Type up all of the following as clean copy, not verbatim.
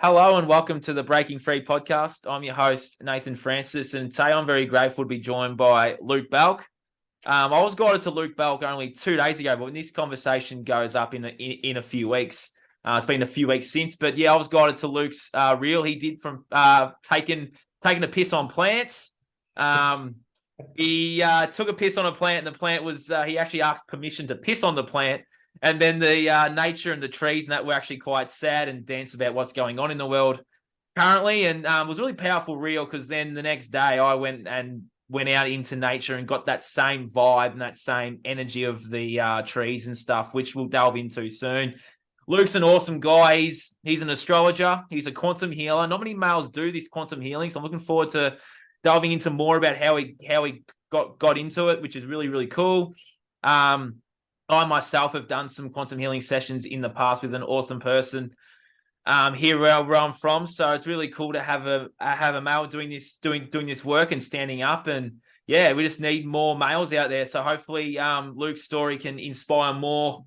Hello and welcome to the Breaking Free podcast. I'm your host, Nathan Francis, and today I'm very grateful to be joined by Luke Balcke. I was guided to Luke Balcke only 2 days ago, but when this conversation goes up in a few weeks, it's been a few weeks since, but yeah, I was guided to Luke's reel he did from taking a piss on plants. He took a piss on a plant, and the plant was, he actually asked permission to piss on the plant. And then the nature and the trees and that were actually quite sad and dense about what's going on in the world currently. And it was really powerful reel because then the next day I went out into nature and got that same vibe and that same energy of the trees and stuff, which we'll delve into soon. Luke's an awesome guy. He's an astrologer. He's a quantum healer. Not many males do this quantum healing, so I'm looking forward to delving into more about how he got into it, which is really, really cool. I myself have done some quantum healing sessions in the past with an awesome person here where I'm from. So it's really cool to have a male doing this work and standing up. And yeah, we just need more males out there. So hopefully Luke's story can inspire more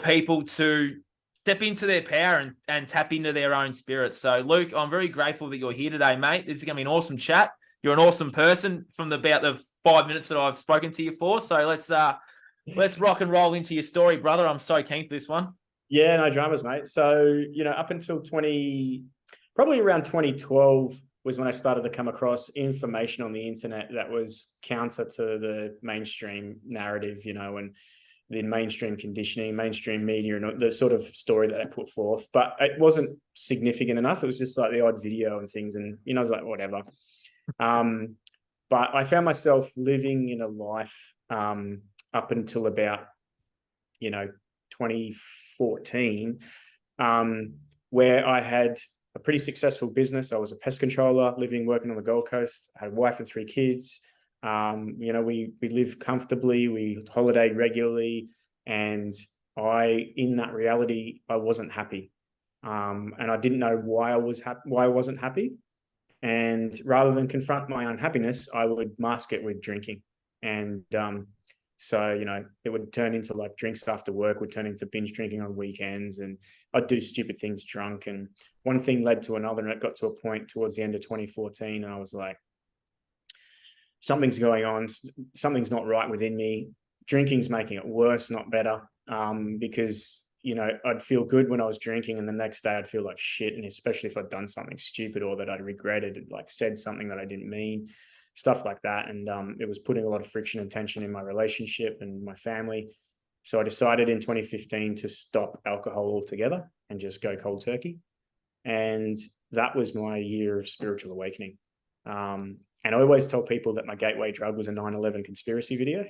people to step into their power and tap into their own spirit. So Luke, I'm very grateful that you're here today, mate. This is going to be an awesome chat. You're an awesome person from about the 5 minutes that I've spoken to you for. So let's rock and roll into your story, brother. I'm so keen for this one. Yeah, no dramas, mate. So, up until probably around 2012 was when I started to come across information on the internet that was counter to the mainstream narrative, and the mainstream conditioning, mainstream media, and the sort of story that they put forth. But it wasn't significant enough. It was just like the odd video and things. And, I was like, whatever. But I found myself living in a life up until about, 2014, where I had a pretty successful business. I was a pest controller, working on the Gold Coast. I had a wife and 3 kids. We lived comfortably, we holidayed regularly, and in that reality, I wasn't happy. And I didn't know why I wasn't happy. And rather than confront my unhappiness, I would mask it with drinking. And so, it would turn into like drinks after work, would turn into binge drinking on weekends, and I'd do stupid things drunk. And one thing led to another, and it got to a point towards the end of 2014, and I was like, something's going on. Something's not right within me. Drinking's making it worse, not better. Because, I'd feel good when I was drinking, and the next day I'd feel like shit. And especially if I'd done something stupid or that I'd regretted, like said something that I didn't mean. Stuff like that. And it was putting a lot of friction and tension in my relationship and my family. So I decided in 2015 to stop alcohol altogether and just go cold turkey. And that was my year of spiritual awakening. And I always tell people that my gateway drug was a 9/11 conspiracy video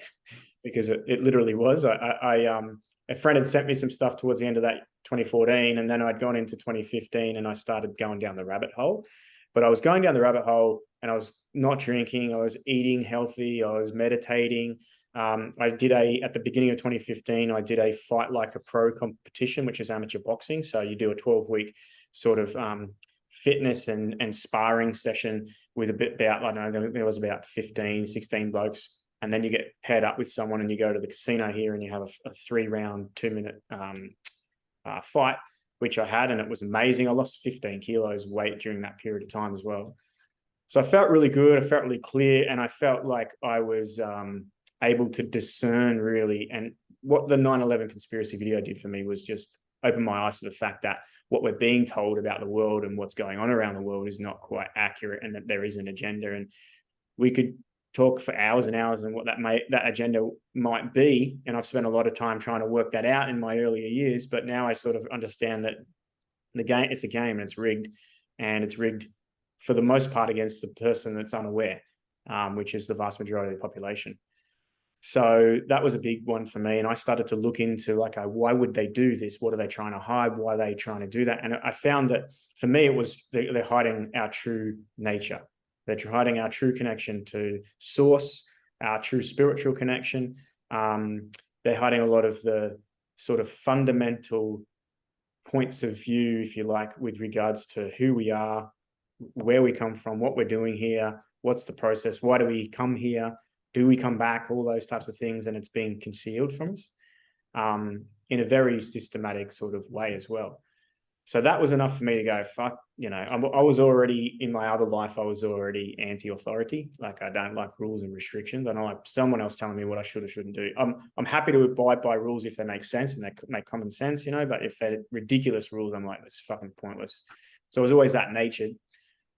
because it literally was. A friend had sent me some stuff towards the end of that 2014, and then I'd gone into 2015 and I started going down the rabbit hole. But I was going down the rabbit hole and I was not drinking. I was eating healthy. I was meditating. At the beginning of 2015, I did a Fight Like a Pro competition, which is amateur boxing. So you do a 12-week sort of fitness and sparring session with about, I don't know, there was about 15, 16 blokes. And then you get paired up with someone and you go to the casino here and you have a 3-round, 2-minute fight, which I had, and it was amazing. I lost 15 kilos weight during that period of time as well. So I felt really good. I felt really clear, and I felt like I was able to discern really. And what the 9/11 conspiracy video did for me was just open my eyes to the fact that what we're being told about the world and what's going on around the world is not quite accurate, and that there is an agenda. And we could talk for hours and hours on what that agenda might be. And I've spent a lot of time trying to work that out in my earlier years, but now I sort of understand that it's a game and it's rigged, and it's rigged for the most part against the person that's unaware, which is the vast majority of the population. So that was a big one for me. And I started to look into why would they do this? What are they trying to hide? Why are they trying to do that? And I found that for me, it was they're hiding our true nature. They're hiding our true connection to source, our true spiritual connection. They're hiding a lot of the sort of fundamental points of view, if you like, with regards to who we are, where we come from, what we're doing here, what's the process, why do we come here, do we come back, all those types of things. And it's being concealed from us in a very systematic sort of way as well. So that was enough for me to go, fuck, I was already in my other life, I was already anti-authority. Like, I don't like rules and restrictions. I don't like someone else telling me what I should or shouldn't do. I'm happy to abide by rules if they make sense and they make common sense, but if they're ridiculous rules, I'm like, it's fucking pointless. So I was always that natured.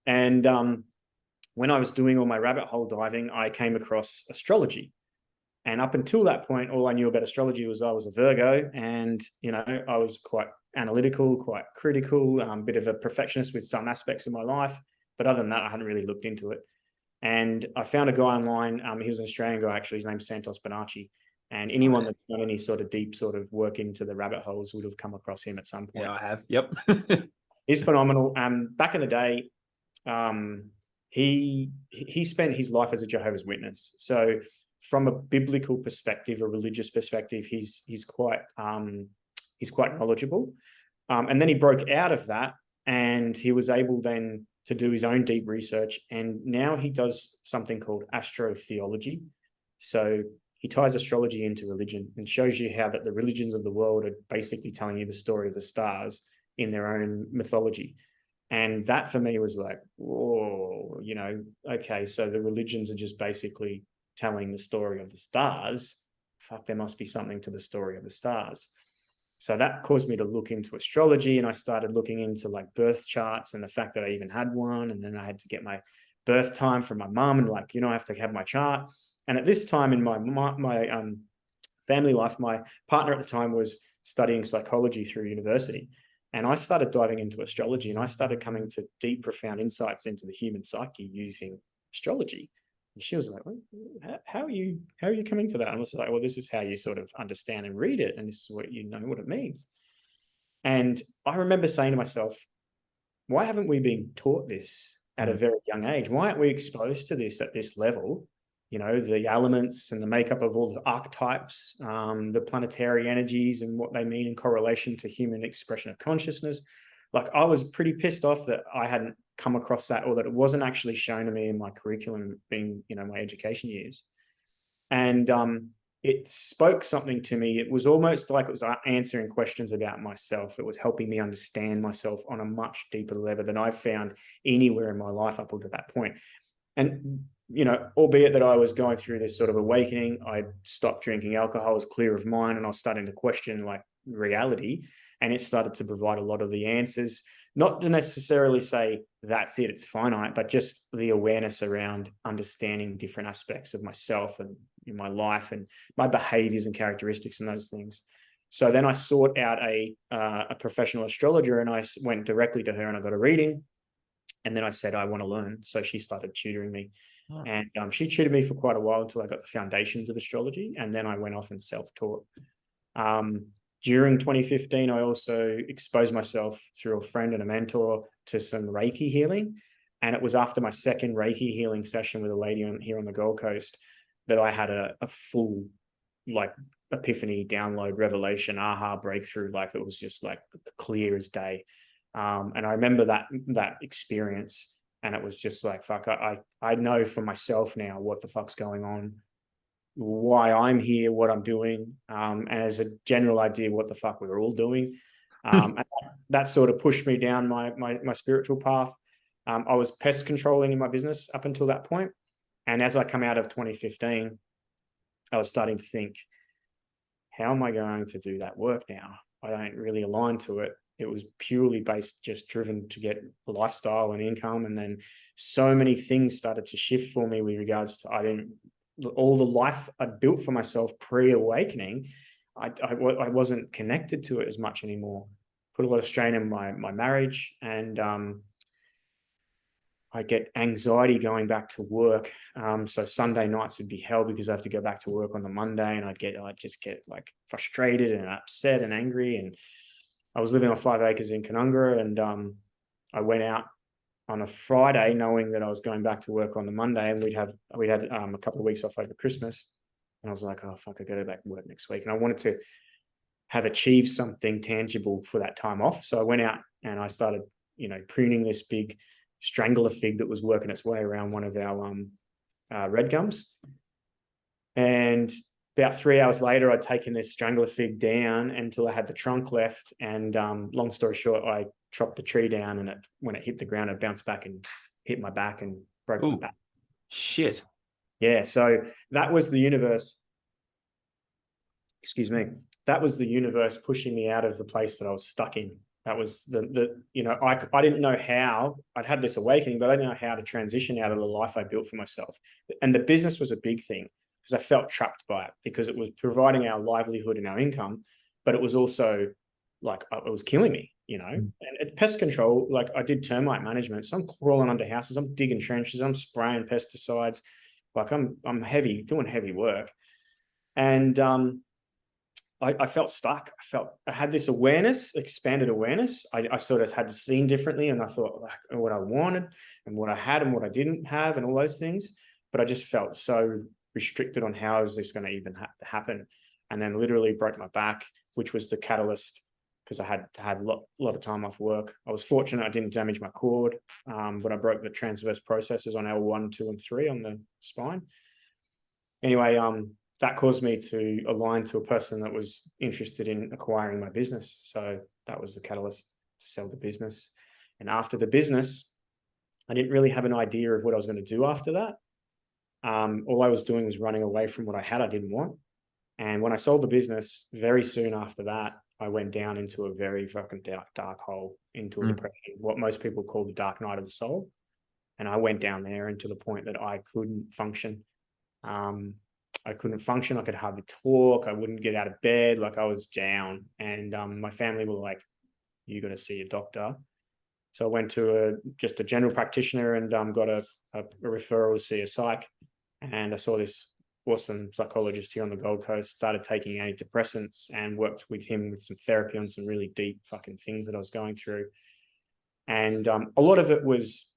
And when I was doing all my rabbit hole diving, I came across astrology. And up until that point, all I knew about astrology was I was a Virgo, and I was quite analytical, quite critical, a bit of a perfectionist with some aspects of my life. But other than that, I hadn't really looked into it. And I found a guy online. He was an Australian guy, actually. His name's Santos Bonacci. And anyone that's done any sort of deep sort of work into the rabbit holes would have come across him at some point. Yeah, I have. Yep. He's phenomenal. Back in the day, he spent his life as a Jehovah's Witness. So from a biblical perspective, a religious perspective, he's quite knowledgeable. And then he broke out of that, and he was able then to do his own deep research. And now he does something called astrotheology. So he ties astrology into religion and shows you how that the religions of the world are basically telling you the story of the stars in their own mythology. And that for me was like, whoa, okay, so the religions are just basically telling the story of the stars. Fuck, there must be something to the story of the stars. So that caused me to look into astrology, and I started looking into like birth charts and the fact that I even had one. And then I had to get my birth time from my mum, and like, I have to have my chart. And at this time in my family life, my partner at the time was studying psychology through university. And I started diving into astrology, and I started coming to deep, profound insights into the human psyche using astrology. And she was like, how are you coming to that? And I was like, well, this is how you sort of understand and read it. And this is what what it means. And I remember saying to myself, why haven't we been taught this at a very young age? Why aren't we exposed to this at this level? The elements and the makeup of all the archetypes, the planetary energies and what they mean in correlation to human expression of consciousness. Like, I was pretty pissed off that I hadn't come across that, or that it wasn't actually shown to me in my curriculum, being, my education years. And it spoke something to me. It was almost like it was answering questions about myself. It was helping me understand myself on a much deeper level than I've found anywhere in my life up until that point. And, albeit that I was going through this sort of awakening, I stopped drinking alcohol, I was clear of mind, and I was starting to question like reality. And it started to provide a lot of the answers, not to necessarily say that's it, it's finite, but just the awareness around understanding different aspects of myself and in my life and my behaviors and characteristics and those things. So then I sought out a professional astrologer, and I went directly to her and I got a reading. And then I said, I want to learn. So she started tutoring me. Oh. And she tutored me for quite a while until I got the foundations of astrology. And then I went off and self-taught. During 2015, I also exposed myself through a friend and a mentor to some Reiki healing. And it was after my second Reiki healing session with a lady here on the Gold Coast that I had a full like epiphany, download, revelation, aha, breakthrough. Like, it was just like clear as day. And I remember that experience, and it was just like, fuck, I know for myself now what the fuck's going on, why I'm here, what I'm doing, and as a general idea, what the fuck we're all doing. And that sort of pushed me down my spiritual path. I was pest controlling in my business up until that point. And as I come out of 2015, I was starting to think, how am I going to do that work now? I don't really align to it. It was purely just driven to get a lifestyle and income. And then so many things started to shift for me with regards to, all the life I'd built for myself pre-awakening, I wasn't connected to it as much anymore. Put a lot of strain in my marriage, and I get anxiety going back to work. So Sunday nights would be hell because I have to go back to work on the Monday, and I'd just get like frustrated and upset and angry. And I was living on 5 acres in Canungra, and I went out on a Friday knowing that I was going back to work on the Monday, and we had a couple of weeks off over Christmas. And I was like, oh, fuck, I got to go back to work next week. And I wanted to have achieved something tangible for that time off. So I went out and I started, pruning this big strangler fig that was working its way around one of our red gums. And about 3 hours later, I'd taken this strangler fig down until I had the trunk left. And long story short, I chopped the tree down, and when it hit the ground, it bounced back and hit my back and broke my back. Shit. Yeah, so that was the universe. Excuse me. That was the universe pushing me out of the place that I was stuck in. That was I didn't know how. I'd had this awakening, but I didn't know how to transition out of the life I built for myself. And the business was a big thing because I felt trapped by it, because it was providing our livelihood and our income, but it was also like, it was killing me, And at pest control, like, I did termite management. So I'm crawling under houses, I'm digging trenches, I'm spraying pesticides. Like, I'm doing heavy work. And I felt stuck. I had this awareness, expanded awareness. I sort of had to see differently, and I thought, like, what I wanted and what I had and what I didn't have and all those things. But I just felt so restricted on how is this going to even happen. And then literally broke my back, which was the catalyst, because I had to have a lot of time off work. I was fortunate I didn't damage my cord, but I broke the transverse processes on L1, 2, and 3 on the spine. Anyway, that caused me to align to a person that was interested in acquiring my business. So that was the catalyst to sell the business. And after the business, I didn't really have an idea of what I was going to do after that. All I was doing was running away from what I had I didn't want. And when I sold the business, very soon after that, I went down into a very fucking dark hole, into a depression, what most people call the dark night of the soul. And I went down there, and to the point that I couldn't function. I couldn't function. I could hardly talk. I wouldn't get out of bed. Like, I was down. And my family were like, you got to see a doctor. So I went to just a general practitioner and got a referral to see a psych. And I saw this awesome psychologist here on the Gold Coast, started taking antidepressants, and worked with him with some therapy on some really deep fucking things that I was going through. And a lot of it was,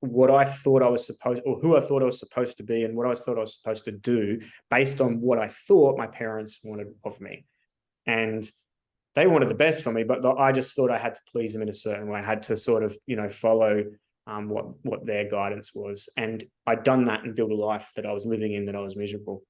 what I thought I was supposed, or who I thought I was supposed to be, and what I thought I was supposed to do based on what I thought my parents wanted of me. And they wanted the best for me, but I just thought I had to please them in a certain way. I had to sort of, follow what their guidance was. And I'd done that and built a life that I was living in that I was miserable.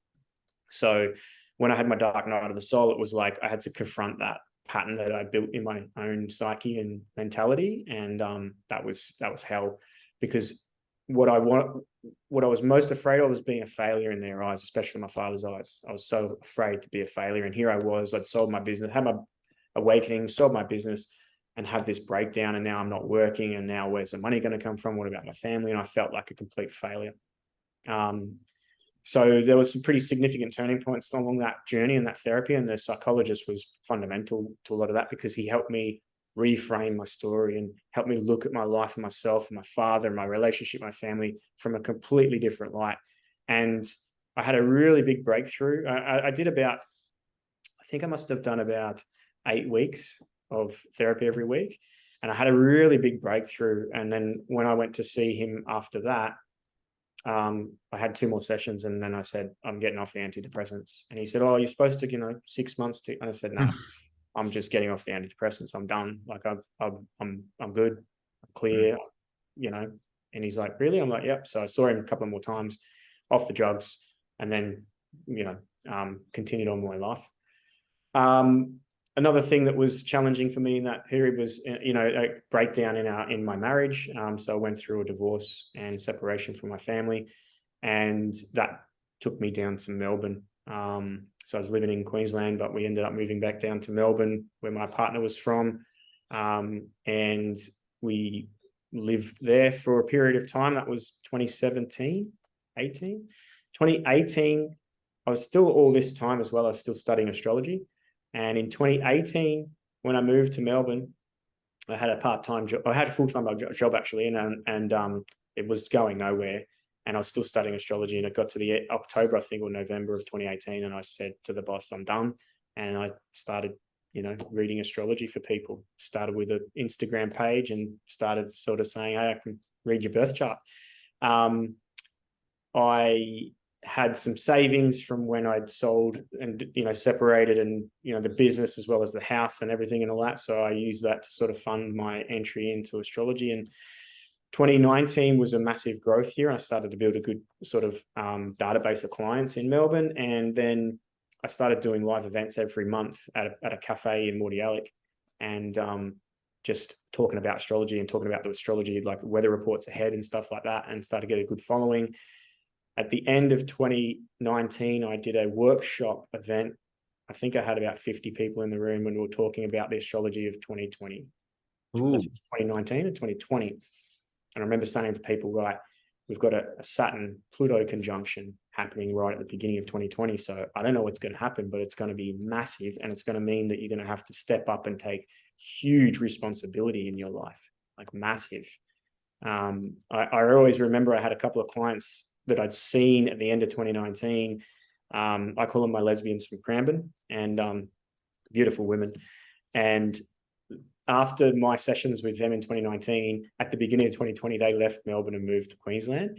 So when I had my dark night of the soul, it was like I had to confront that pattern that I built in my own psyche and mentality. And that was hell. Because what I was most afraid of was being a failure in their eyes, especially my father's eyes. I was so afraid to be a failure. And here I was, I'd sold my business, had my awakening, sold my business, and have this breakdown. And now I'm not working. And now where's the money going to come from? What about my family? And I felt like a complete failure. So there was some pretty significant turning points along that journey and that therapy. And the psychologist was fundamental to a lot of that, because he helped me reframe my story and help me look at my life and myself and my father and my relationship, my family, from a completely different light. And I had a really big breakthrough. I think I must have done about 8 weeks of therapy every week. And I had a really big breakthrough. And then when I went to see him after that, I had 2 more sessions, and then I said, I'm getting off the antidepressants. And he said, oh, you're supposed to, 6 months to, and I said, no. I'm just getting off the antidepressants. I'm done. Like, I'm good. I'm clear, And he's like, really? I'm like, yep. So I saw him a couple of more times off the drugs, and then, continued on my life. Another thing that was challenging for me in that period was, a breakdown in my marriage. So I went through a divorce and separation from my family, and that took me down to Melbourne. So I was living in Queensland, but we ended up moving back down to Melbourne, where my partner was from. And we lived there for a period of time. That was 2017, 18. 2018, I was still, all this time as well, I was still studying astrology. And in 2018, when I moved to Melbourne, I had a part-time job. I had a full-time job actually, and it was going nowhere. And I was still studying astrology, and it got to the October, I think, or November of 2018. And I said to the boss, I'm done. And I started, reading astrology for people. Started with an Instagram page and started sort of saying, hey, I can read your birth chart. I had some savings from when I'd sold and, separated, and, the business as well as the house and everything and all that. So I used that to sort of fund my entry into astrology. And 2019 was a massive growth year. I started to build a good sort of database of clients in Melbourne. And then I started doing live events every month at a cafe in Mordialloc. and just talking about astrology and talking about the astrology, like weather reports ahead and stuff like that, and started to get a good following. At the end of 2019, I did a workshop event. I think I had about 50 people in the room when we were talking about the astrology of 2020, 2019 and 2020. And I remember saying to people, right, we've got a Saturn-Pluto conjunction happening right at the beginning of 2020. So I don't know what's going to happen, but it's going to be massive. And it's going to mean that you're going to have to step up and take huge responsibility in your life, like massive. I always remember I had a couple of clients that I'd seen at the end of 2019. I call them my lesbians from Cranbourne, and beautiful women. And after my sessions with them in 2019, at the beginning of 2020, they left Melbourne and moved to Queensland.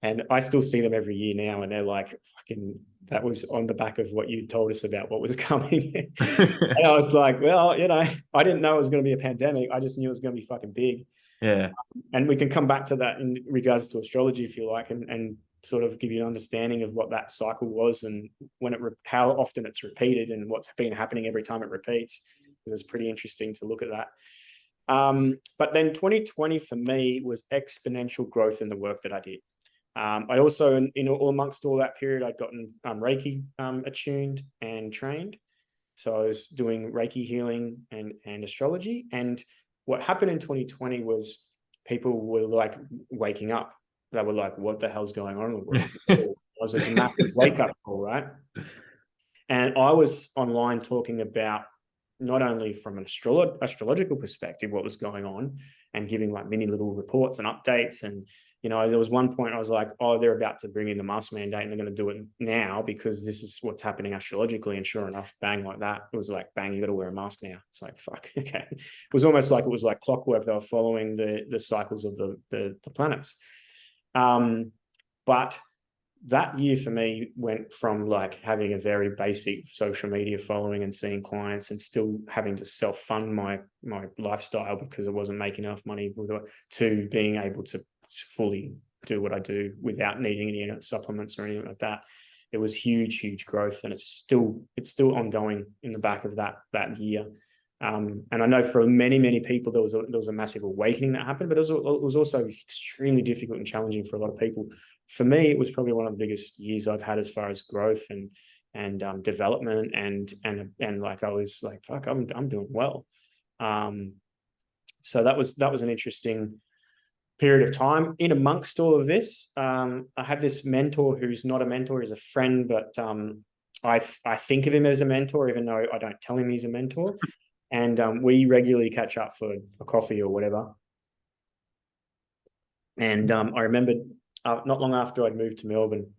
And I still see them every year now, and they're like, fucking, that was on the back of what you told us about what was coming. And I was like, well, you know, I didn't know it was going to be a pandemic. I just knew it was going to be fucking big. Yeah. And we can come back to that in regards to astrology, if you like, and sort of give you an understanding of what that cycle was, and when how often it's repeated, and what's been happening every time it repeats, because it's pretty interesting to look at that. But then 2020 for me was exponential growth in the work that I did. I also, all amongst all that period, I'd gotten Reiki attuned and trained. So I was doing Reiki healing and astrology. And what happened in 2020 was people were like waking up. They were like, what the hell's going on in the world? It was a massive wake up call, right? And I was online talking about not only from an astrological perspective, what was going on, and giving like mini little reports and updates. And, you know, there was one point I was like, oh, they're about to bring in the mask mandate and they're going to do it now because this is what's happening astrologically. And sure enough, bang, like that. It was like, bang, you got to wear a mask now. It's like, fuck, okay. It was almost like it was like clockwork. They were following the cycles of the planets. But that year for me went from like having a very basic social media following and seeing clients and still having to self-fund my lifestyle because I wasn't making enough money to being able to fully do what I do without needing any supplements or anything like that. It was huge growth, and it's still ongoing in the back of that year. And I know for many people there was a massive awakening that happened, but it was also extremely difficult and challenging for a lot of people. For me, it was probably one of the biggest years I've had as far as growth and development and like I was like, fuck, I'm doing well. So that was an interesting period of time. In amongst all of this, I have this mentor who's not a mentor, he's a friend, but I think of him as a mentor, even though I don't tell him he's a mentor. And we regularly catch up for a coffee or whatever. And I remembered not long after I'd moved to Melbourne,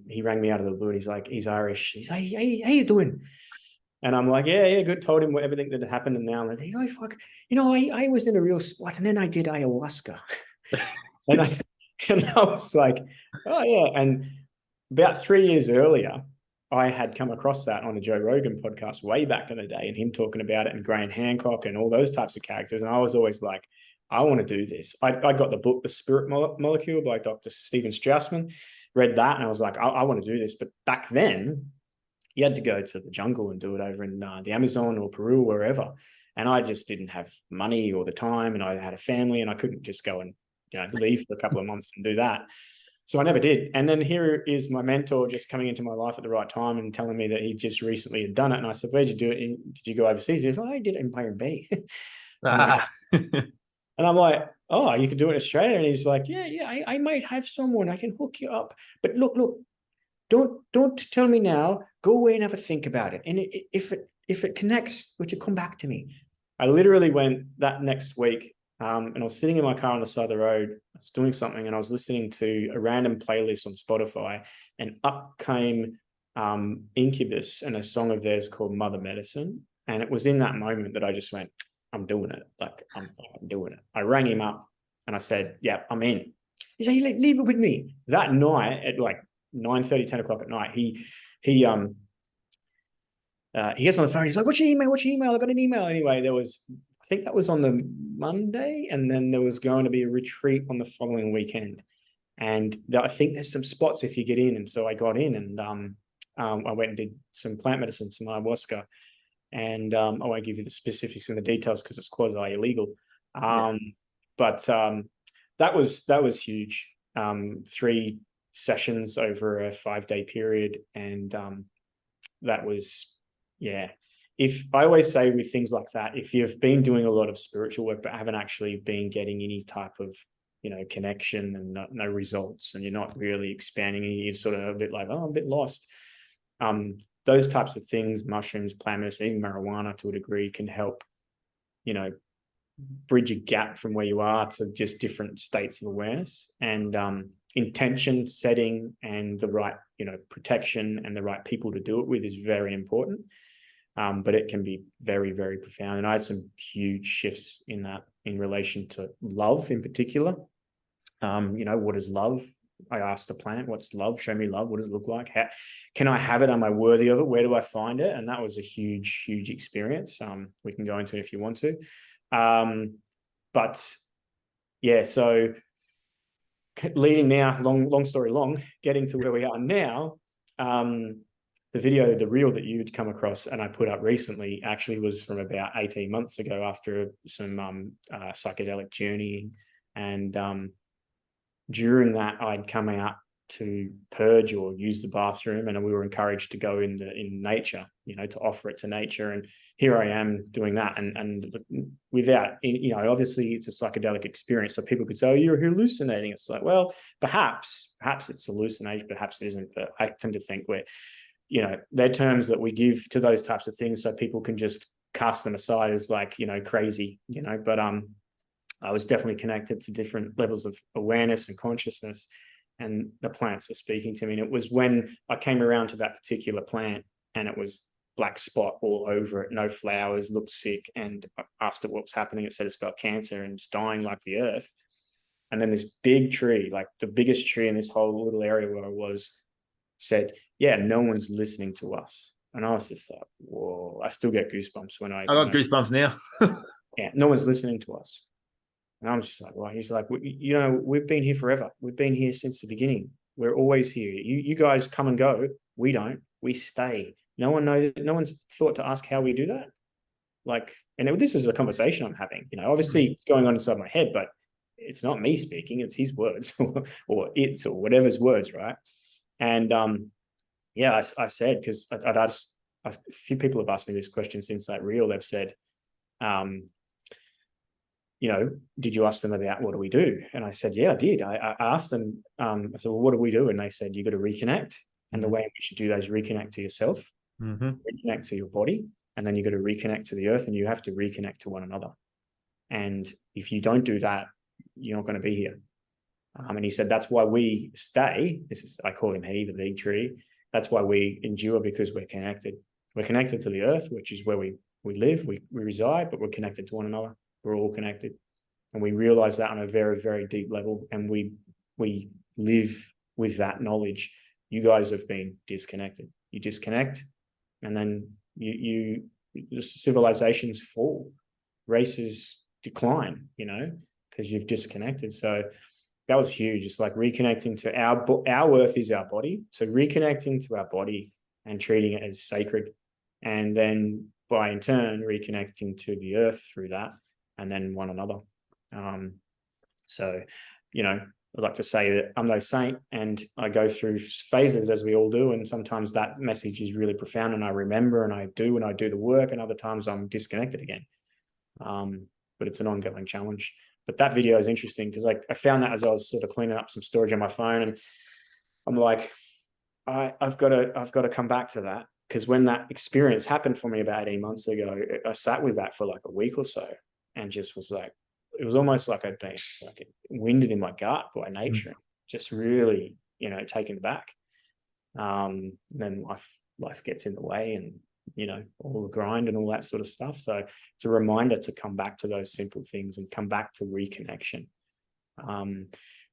he rang me out of the blue and he's like, he's Irish. He's like, hey, how you doing? And I'm like, yeah, good. Told him everything that had happened. And now I'm like, oh, fuck. You know, I was in a real spot, and then I did ayahuasca. and I was like, oh, yeah. And about 3 years earlier, I had come across that on a Joe Rogan podcast way back in the day, and him talking about it, and Graham Hancock and all those types of characters. And I was always like, I want to do this. I got the book, The Spirit Molecule by Dr. Stephen Straussman, read that, and I was like, I want to do this. But back then, you had to go to the jungle and do it over in the Amazon or Peru or wherever. And I just didn't have money or the time, and I had a family, and I couldn't just go and leave for a couple of months and do that. So I never did. And then here is my mentor just coming into my life at the right time and telling me that he just recently had done it. And I said, where'd you do it? Did you go overseas? He said, I did it in Byron Bay. And I'm like, oh, you can do it in Australia? And he's like, yeah, I might have someone. I can hook you up. But look, don't tell me now. Go away and have a think about it. And if it connects, would you come back to me? I literally went that next week, and I was sitting in my car on the side of the road. I was doing something, and I was listening to a random playlist on Spotify, and up came Incubus and a song of theirs called Mother Medicine. And it was in that moment that I just went, I'm doing it. Like, I'm doing it. I rang him up and I said, yeah, I'm in. He said, leave it with me. That night at like 9:30, 10 o'clock at night, he gets on the phone. He's like, what's your email? I got an email. Anyway, I think that was on the Monday, and then there was going to be a retreat on the following weekend. And I think there's some spots if you get in. And so I got in, and I went and did some plant medicine, some ayahuasca. And I won't give you the specifics and the details because it's quasi illegal. But that was huge. 3 sessions over a 5-day period, and that was, yeah. If I always say with things like that, if you've been doing a lot of spiritual work but haven't actually been getting any type of, you know, connection and no results, and you're not really expanding, and you're sort of a bit like, oh, I'm a bit lost. Those types of things, mushrooms, plant medicine, even marijuana to a degree, can help, you know, bridge a gap from where you are to just different states of awareness. And intention setting and the right, you know, protection and the right people to do it with is very important. But it can be very, very profound. And I had some huge shifts in that, in relation to love in particular. You know, what is love? I asked the plant, what's love? Show me love. What does it look like? How can I have it? Am I worthy of it? Where do I find it? And that was a huge, huge experience. We can go into it if you want to. But yeah, so leading now, long story long, getting to where we are now, the video, the reel that you'd come across and I put up recently actually was from about 18 months ago after some psychedelic journeying. And during that, I'd come out to purge or use the bathroom, and we were encouraged to go in nature, you know, to offer it to nature. And here I am doing that, and without, you know, obviously it's a psychedelic experience, so people could say, oh, you're hallucinating. It's like, well, perhaps it's hallucination, perhaps it isn't. But I tend to think we're, you know, they're terms that we give to those types of things so people can just cast them aside as like, you know, crazy, you know. But I was definitely connected to different levels of awareness and consciousness, and the plants were speaking to me. And it was when I came around to that particular plant and it was black spot all over it, no flowers, looked sick. And I asked it what was happening. It said it's got cancer and it's dying like the earth. And then this big tree, like the biggest tree in this whole little area where I was, said, yeah, no one's listening to us. And I was just like, whoa, I still get goosebumps when I got goosebumps now. Yeah, no one's listening to us. And I'm just like, well, he's like, you know, we've been here forever. We've been here since the beginning. We're always here. You guys come and go. We don't. We stay. No one knows. No one's thought to ask how we do that. Like, and this is a conversation I'm having. You know, obviously it's going on inside my head, but it's not me speaking. It's his words or it's or whatever's words, right? And yeah, I said, because I'd asked, a few people have asked me this question since that reel. They've said, you know, did you ask them about what do we do? And I said, yeah, I did. I asked them, I said, well, what do we do? And they said, you got to reconnect. And the way in which you do that is reconnect to yourself, reconnect to your body, and then you got to reconnect to the earth, and you have to reconnect to one another. And if you don't do that, you're not going to be here. And he said, that's why we stay. I call him he, the big tree. That's why we endure, because we're connected. We're connected to the earth, which is where we live, we reside, but we're connected to one another. We're all connected. And we realize that on a very, very deep level. And we live with that knowledge. You guys have been disconnected. You disconnect, and then civilizations fall, races decline, you know, because you've disconnected. So that was huge. It's like reconnecting to our earth is our body. So reconnecting to our body and treating it as sacred. And then by in turn, reconnecting to the earth through that, and then one another. So, you know, I'd like to say that I'm no saint, and I go through phases as we all do. And sometimes that message is really profound and I remember and I do the work, and other times I'm disconnected again. But it's an ongoing challenge. But that video is interesting because I found that as I was sort of cleaning up some storage on my phone, and I'm like, I've got to come back to that, because when that experience happened for me about 18 months ago, I sat with that for like a week or so, and just was like, it was almost like I'd been like winded in my gut by nature, just really, you know, taken back. Then life gets in the way, and, you know, all the grind and all that sort of stuff. So it's a reminder to come back to those simple things and come back to reconnection,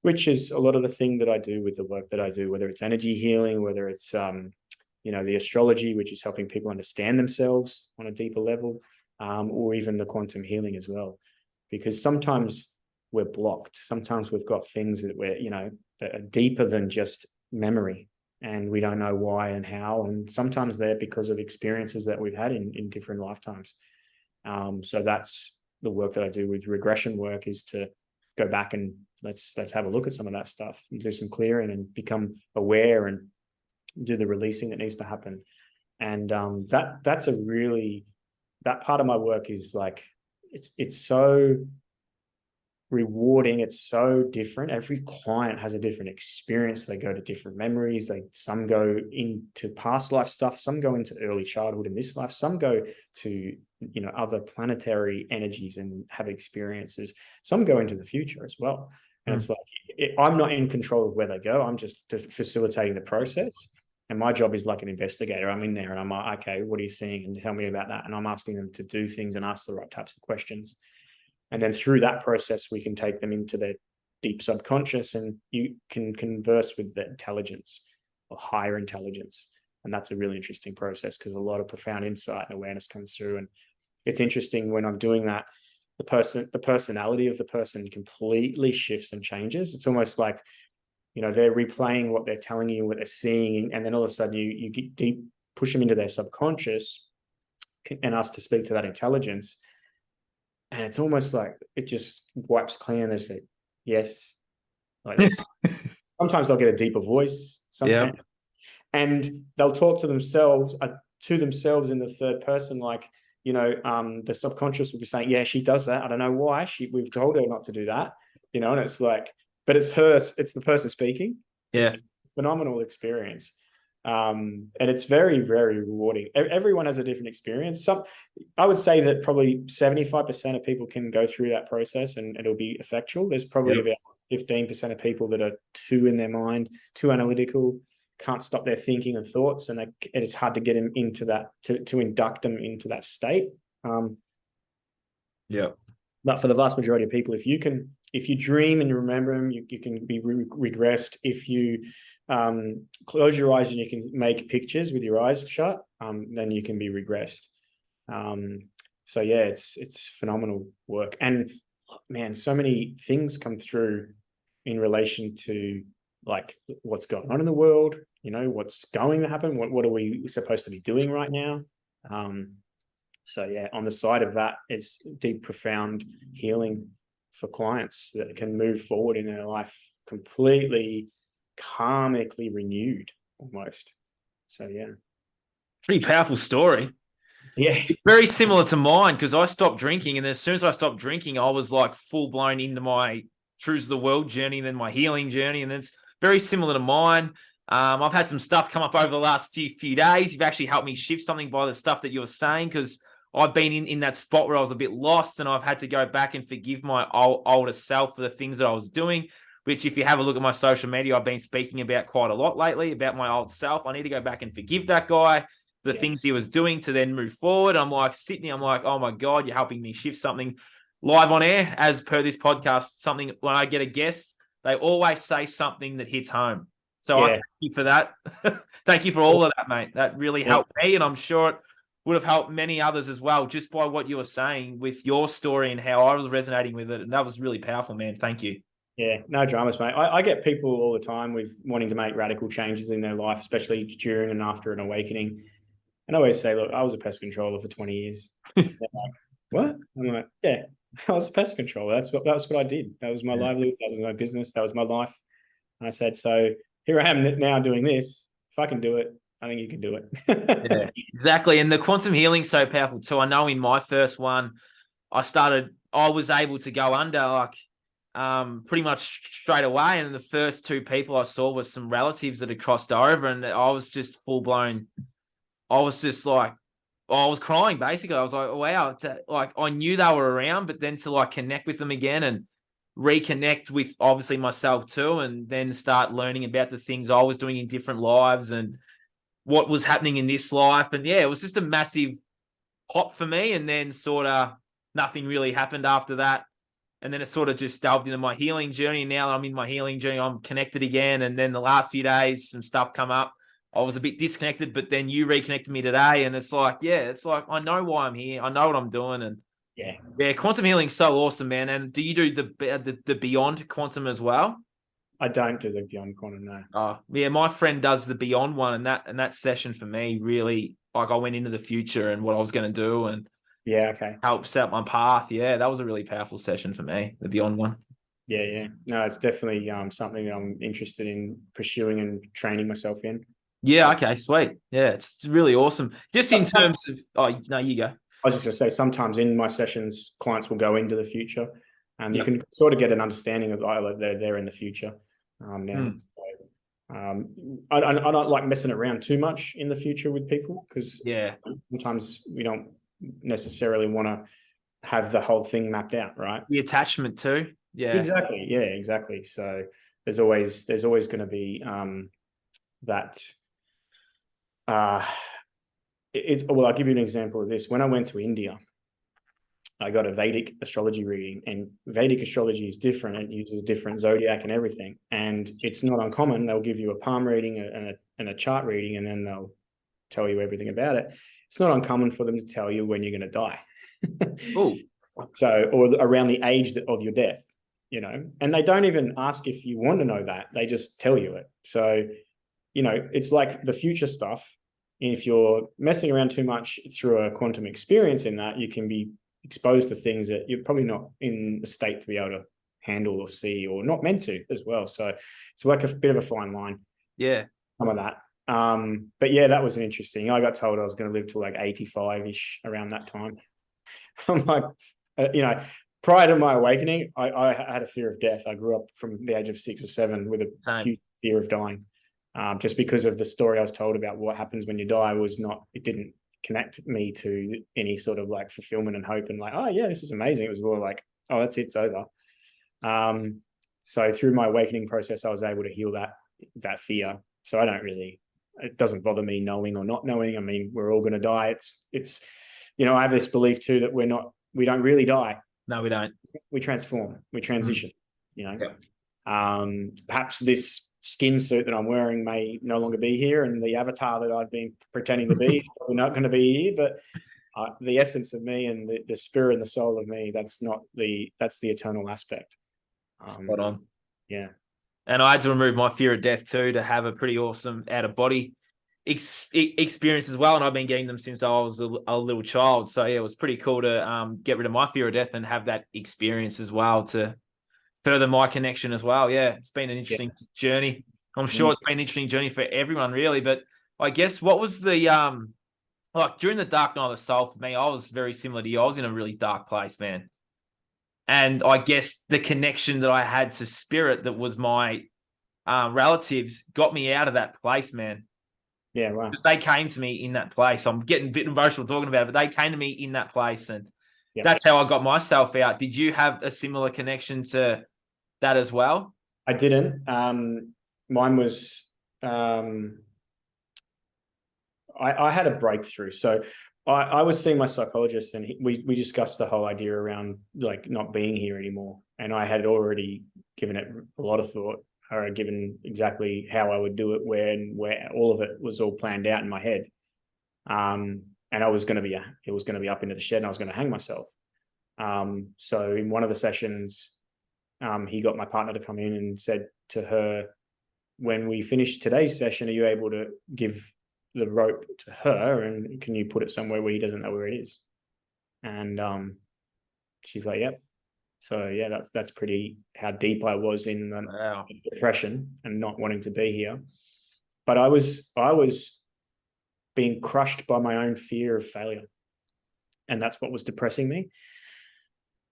which is a lot of the thing that I do with the work that I do, whether it's energy healing, whether it's, you know, the astrology, which is helping people understand themselves on a deeper level, or even the quantum healing as well. Because sometimes we're blocked. Sometimes we've got things that we're, you know, that are deeper than just memory. and we don't know why and how. And sometimes they're because of experiences that we've had in different lifetimes. So that's the work that I do with regression work, is to go back and let's have a look at some of that stuff and do some clearing and become aware and do the releasing that needs to happen. And that's a really, that part of my work is like, it's so rewarding. It's so different. Every client has a different experience. They go to different memories. Some go into past life stuff. Some go into early childhood in this life. Some go to, other planetary energies and have experiences. Some go into the future as well. And it's like, I'm not in control of where they go. I'm just facilitating the process. And my job is like an investigator. I'm in there and I'm like, okay, what are you seeing? And tell me about that. And I'm asking them to do things and ask the right types of questions. And then through that process, we can take them into their deep subconscious, and you can converse with the intelligence or higher intelligence. And that's a really interesting process, because a lot of profound insight and awareness comes through. And it's interesting when I'm doing that, the personality of the person completely shifts and changes. It's almost like, they're replaying what they're telling you, what they're seeing. And then all of a sudden you get deep, push them into their subconscious and ask to speak to that intelligence. And it's almost like it just wipes clean, and they say, yes, like this. Sometimes they'll get a deeper voice. Sometimes, and they'll talk to themselves in the third person, like, the subconscious will be saying, yeah, she does that. I don't know why. We've told her not to do that, and it's like, but it's the person speaking. Yeah. It's a phenomenal experience. And it's very, very rewarding. Everyone has a different experience. I would say that probably 75% of people can go through that process and it'll be effectual. There's probably about 15% of people that are too in their mind, too analytical, can't stop their thinking and thoughts, and it's hard to get them into that, to induct them into that state. But for the vast majority of people, if you dream and you remember them, you can be regressed. If you close your eyes and you can make pictures with your eyes shut, then you can be regressed. So yeah, it's phenomenal work. And man, so many things come through in relation to like what's going on in the world, what's going to happen, what are we supposed to be doing right now. So yeah, on the side of that is deep, profound healing for clients that can move forward in their life completely karmically renewed almost. So yeah. Pretty powerful story. Yeah. It's very similar to mine, because I stopped drinking, and then as soon as I stopped drinking, I was like full blown into my Truths of the World journey, and then my healing journey. And it's very similar to mine. I've had some stuff come up over the last few days. You've actually helped me shift something by the stuff that you were saying, because I've been in that spot where I was a bit lost, and I've had to go back and forgive my older self for the things that I was doing, which if you have a look at my social media, I've been speaking about quite a lot lately about my old self. I need to go back and forgive that guy, the things he was doing, to then move forward. I'm like sitting, I'm like, oh my God, you're helping me shift something live on air. As per this podcast, something when I get a guest, they always say something that hits home. So I thank you for that. Thank you for all of that, mate. That really helped me, and I'm sure it would have helped many others as well, just by what you were saying with your story and how I was resonating with it. And that was really powerful, man. Thank you. Yeah, no dramas, mate. I get people all the time with wanting to make radical changes in their life, especially during and after an awakening. And I always say, look, I was a pest controller for 20 years. They're like, what? I'm like, yeah, I was a pest controller. That's what I did. That was my livelihood. That was my business. That was my life. And I said, so here I am now doing this. If I can do it, I think you can do it. Yeah, exactly. And the quantum healing's so powerful too. I know in my first one, I was able to go under like pretty much straight away. And the first two people I saw was some relatives that had crossed over, and I was just full blown. I was just like, I was crying basically. I was like, wow, like I knew they were around, but then to like connect with them again and reconnect with obviously myself too, and then start learning about the things I was doing in different lives and what was happening in this life. And yeah, it was just a massive pop for me. And then sort of nothing really happened after that. And then it sort of just delved into my healing journey. And now I'm in my healing journey. I'm connected again. And then the last few days, some stuff come up. I was a bit disconnected, but then you reconnected me today. And it's like, yeah, it's like, I know why I'm here. I know what I'm doing. And yeah, quantum healing is so awesome, man. And do you do the beyond quantum as well? I don't do the Beyond Quantum, no. Oh, yeah, my friend does the Beyond one, and that session for me really, like, I went into the future and what I was going to do and Yeah, okay. helped set my path. Yeah, that was a really powerful session for me, the Beyond one. Yeah, yeah. No, it's definitely something that I'm interested in pursuing and training myself in. Yeah, okay, sweet. Yeah, it's really awesome. Just in terms of, oh, no, you go. I was just going to say, sometimes in my sessions, clients will go into the future, and you Yep. can sort of get an understanding of they're in the future now. I don't like messing around too much in the future with people, because Yeah. sometimes we don't necessarily want to have the whole thing mapped out, right? The attachment too. Yeah. Exactly. Yeah, exactly. So there's always going to be that. Well, I'll give you an example of this. When I went to India, I got a Vedic astrology reading, and Vedic astrology is different. It uses different zodiac and everything, and it's not uncommon. They'll give you a palm reading and a chart reading, and then they'll tell you everything about it. It's not uncommon for them to tell you when you're going to die. Oh. So, or around the age of your death, and they don't even ask if you want to know that. They just tell you it. So, it's like the future stuff. If you're messing around too much through a quantum experience in that, you can be exposed to things that you're probably not in the state to be able to handle or see, or not meant to as well. So it's like a bit of a fine line. Yeah. Some of that. But yeah, that was interesting. I got told I was going to live to like 85-ish around that time. I'm like, prior to my awakening, I had a fear of death. I grew up from the age of 6 or 7 with a huge fear of dying. Just because of the story I was told about what happens when you die it didn't connect me to any sort of like fulfillment and hope and like, oh yeah, this is amazing. It was more like, oh, that's it, it's over. So through my awakening process, I was able to heal that fear. So it doesn't bother me knowing or not knowing. I mean, we're all going to die. It's I have this belief too that we don't really die. No, we don't. We transform, we transition, Yep. Perhaps this skin suit that I'm wearing may no longer be here, and the avatar that I've been pretending to be is probably not going to be here, but the essence of me and the spirit and the soul of me, that's the eternal aspect. Spot on. Yeah. And I had to remove my fear of death too, to have a pretty awesome out of body experience as well. And I've been getting them since I was a little child. So yeah, it was pretty cool to get rid of my fear of death and have that experience as well to further my connection as well. Yeah, it's been an interesting journey. I'm sure it's been an interesting journey for everyone, really. But I guess what was the like during the dark night of the soul for me, I was very similar to you. I was in a really dark place, man. And I guess the connection that I had to spirit that was my relatives got me out of that place, man. Yeah, right. Because they came to me in that place. I'm getting a bit emotional talking about it, but they came to me in that place. And that's how I got myself out. Did you have a similar connection to that as well? I didn't. Mine was, I had a breakthrough. So I was seeing my psychologist, and we discussed the whole idea around like not being here anymore. And I had already given it a lot of thought, or given exactly how I would do it, where all of it was all planned out in my head. And it was going to be up into the shed, and I was going to hang myself. So in one of the sessions, he got my partner to come in and said to her, when we finish today's session, are you able to give the rope to her, and can you put it somewhere where he doesn't know where it is? And she's like, yep. So yeah, that's pretty how deep I was in the depression and not wanting to be here. But I was being crushed by my own fear of failure, and that's what was depressing me.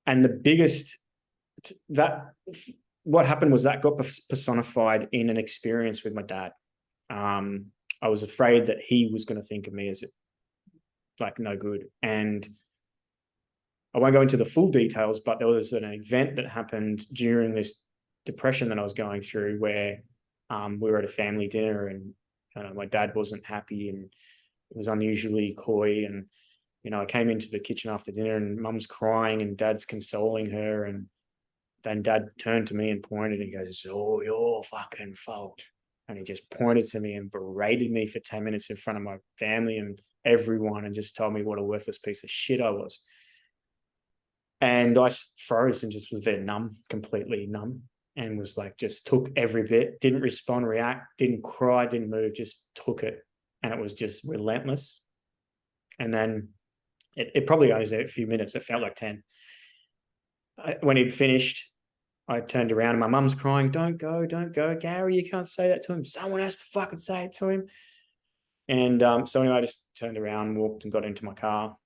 And what happened was that got personified in an experience with my dad. I was afraid that he was going to think of me as like no good. And I won't go into the full details, but there was an event that happened during this depression that I was going through where we were at a family dinner, and my dad wasn't happy, and it was unusually coy. And, I came into the kitchen after dinner, and mum's crying and dad's consoling her. And then dad turned to me and pointed, and he goes, "It's all your fucking fault." And he just pointed to me and berated me for 10 minutes in front of my family and everyone, and just told me what a worthless piece of shit I was. And I froze and just was there numb, completely numb. and was like, just took every bit, didn't respond, react, didn't cry, didn't move, just took it. And it was just relentless. And then it probably only was a few minutes. It felt like 10. When he'd finished, I turned around and my mum's crying, don't go, Gary, you can't say that to him. Someone has to fucking say it to him. And so anyway, I just turned around, walked and got into my car.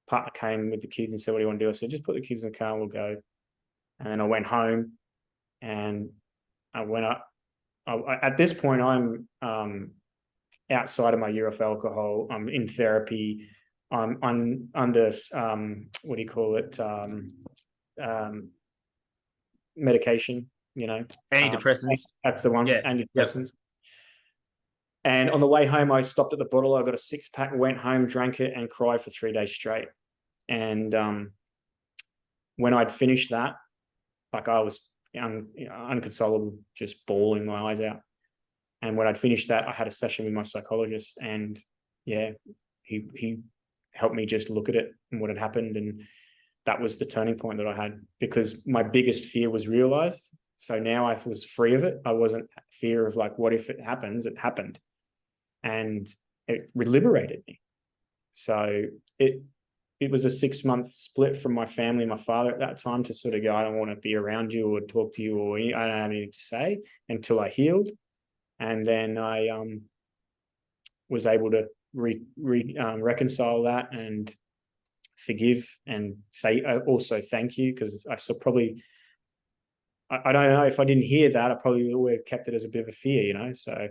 Partner came with the kids and said, what do you want to do? I said, just put the kids in the car and we'll go. And then I went home and I went up. At this point, I'm outside of my year of alcohol. I'm in therapy. I'm under, what do you call it? Medication, Antidepressants. That's the one, Yeah. antidepressants. Yep. And on the way home, I stopped at the bottle. I got a 6-pack, went home, drank it, and cried for 3 days straight. And when I'd finished that, like I was unconsolable, just bawling my eyes out. And when I'd finished that, I had a session with my psychologist, and yeah, he helped me just look at it and what had happened. And that was the turning point that I had, because my biggest fear was realized. So now I was free of it. I wasn't fear of like, what if it happens? It happened. And it liberated me. So it was a 6-month split from my family, my father at that time, to sort of go, I don't want to be around you or talk to you, or I don't have anything to say, until I healed. And then I was able to reconcile that and forgive and say also thank you, because I still probably, I don't know, if I didn't hear that, I probably would have kept it as a bit of a fear, So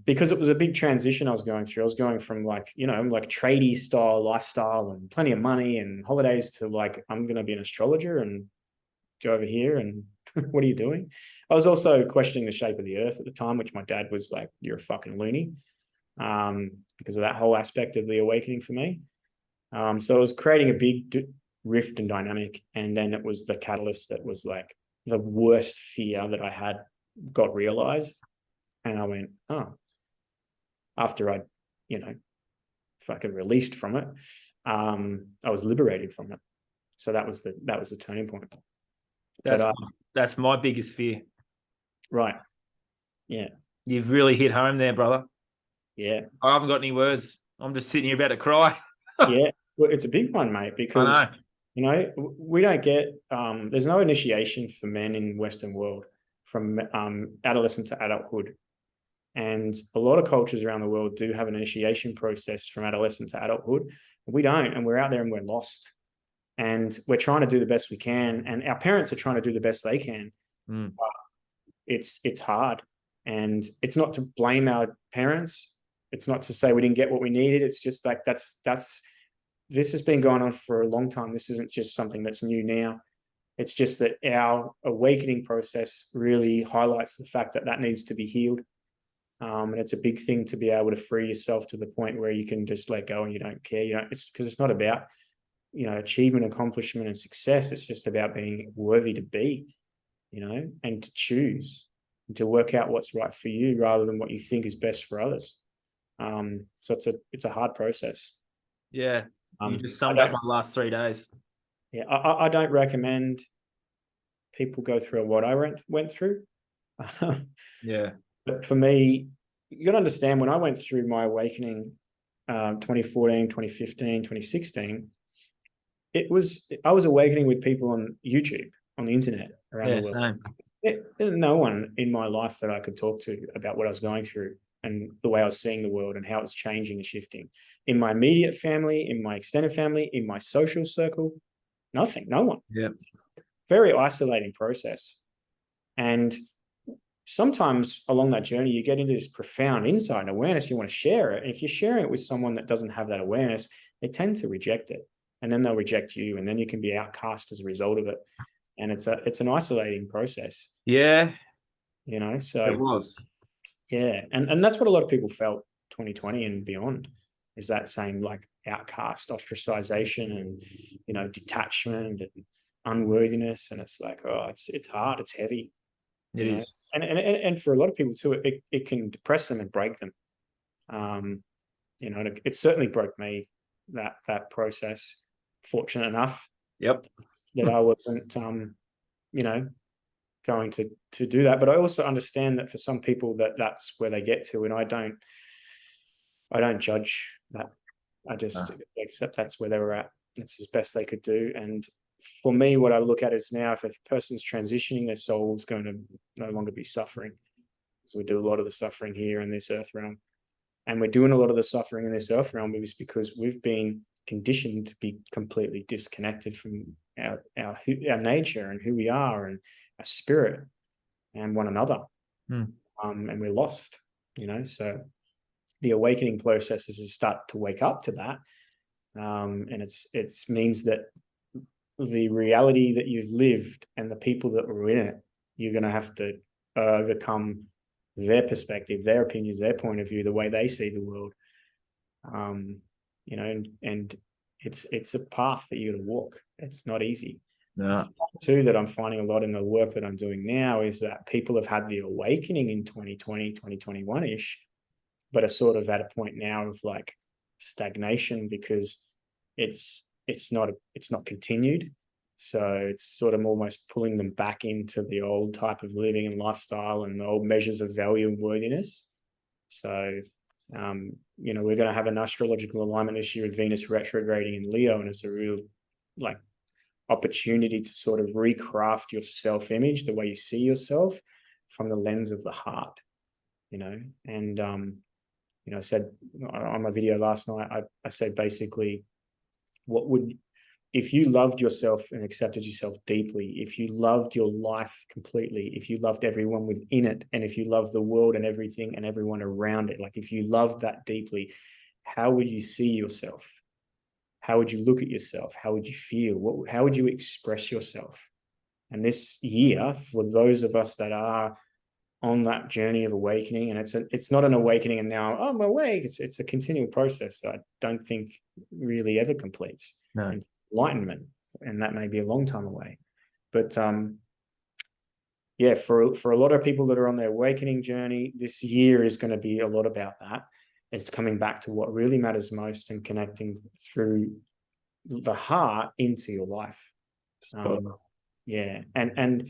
because it was a big transition I was going through. I was going from like tradie style lifestyle and plenty of money and holidays to like, I'm going to be an astrologer and go over here and what are you doing? I was also questioning the shape of the earth at the time, which my dad was like, you're a fucking loony, because of that whole aspect of the awakening for me. So it was creating a big rift and dynamic. And then it was the catalyst that was like the worst fear that I had got realized. And I went, oh, after I, fucking released from it, I was liberated from it. So that was the turning point. That's my biggest fear. Right. Yeah. You've really hit home there, brother. Yeah. I haven't got any words. I'm just sitting here about to cry. Yeah. Well, it's a big one, mate, because, we don't get, there's no initiation for men in Western world from adolescent to adulthood. And a lot of cultures around the world do have an initiation process from adolescent to adulthood. We don't, and we're out there and we're lost. And we're trying to do the best we can. And our parents are trying to do the best they can. Mm. But it's hard. And it's not to blame our parents. It's not to say we didn't get what we needed. It's just like this has been going on for a long time. This isn't just something that's new now. It's just that our awakening process really highlights the fact that needs to be healed. And it's a big thing to be able to free yourself to the point where you can just let go and you don't care. It's because it's not about, achievement, accomplishment, and success. It's just about being worthy to be, and to choose and to work out what's right for you rather than what you think is best for others. So it's a hard process. Yeah. You just summed up my last 3 days. Yeah. I don't recommend people go through what I went through. Yeah. But for me, you got to understand, when I went through my awakening, 2014, 2015, 2016, I was awakening with people on YouTube, on the internet around the world. Same. There's no one in my life that I could talk to about what I was going through and the way I was seeing the world and how it was changing and shifting. In my immediate family, in my extended family, in my social circle, nothing, no one. Yeah. Very isolating process. And sometimes along that journey, you get into this profound insight and awareness. You want to share it. And if you're sharing it with someone that doesn't have that awareness, they tend to reject it. And then they'll reject you. And then you can be outcast as a result of it. And it's an isolating process. Yeah. So it was. Yeah. And that's what a lot of people felt 2020 and beyond, is that same like outcast, ostracization and, detachment and unworthiness. And it's like, oh, it's hard. It's heavy. It is. And for a lot of people too, it can depress them and break them. It certainly broke me, that process. Fortunate enough. Yep. That I wasn't, going to do that. But I also understand that for some people that's where they get to, and I don't judge that. I just accept that's where they were at. It's as best they could do. And for me, what I look at is now, if a person's transitioning, their soul's going to no longer be suffering. So we do a lot of the suffering here in this earth realm. And we're doing a lot of the suffering in this earth realm is because we've been conditioned to be completely disconnected from our nature and who we are and our spirit and one another. And we're lost, so the awakening process is to start to wake up to that. And it means that the reality that you've lived and the people that were in it, you're going to have to overcome their perspective, their opinions, their point of view, the way they see the world. And it's a path that you're going to walk. It's not easy. No. Too, that I'm finding a lot in the work that I'm doing now is that people have had the awakening in 2020, 2021-ish, but are sort of at a point now of like stagnation because it's not continued. So it's sort of almost pulling them back into the old type of living and lifestyle and the old measures of value and worthiness. So, we're going to have an astrological alignment this year with Venus retrograding in Leo, and it's a real opportunity to sort of recraft your self-image, the way you see yourself from the lens of the heart, and, I said on my video last night, I said basically, if you loved yourself and accepted yourself deeply, if you loved your life completely, if you loved everyone within it, and if you loved the world and everything and everyone around it, like if you loved that deeply, how would you see yourself? How would you look at yourself? How would you feel? How would you express yourself? And this year, for those of us that are on that journey of awakening, and it's not an awakening and now I'm awake, it's a continual process that I don't think really ever completes. No. Enlightenment, and that may be a long time away, but for a lot of people that are on their awakening journey, this year is going to be a lot about that. It's coming back to what really matters most and connecting through the heart into your life. And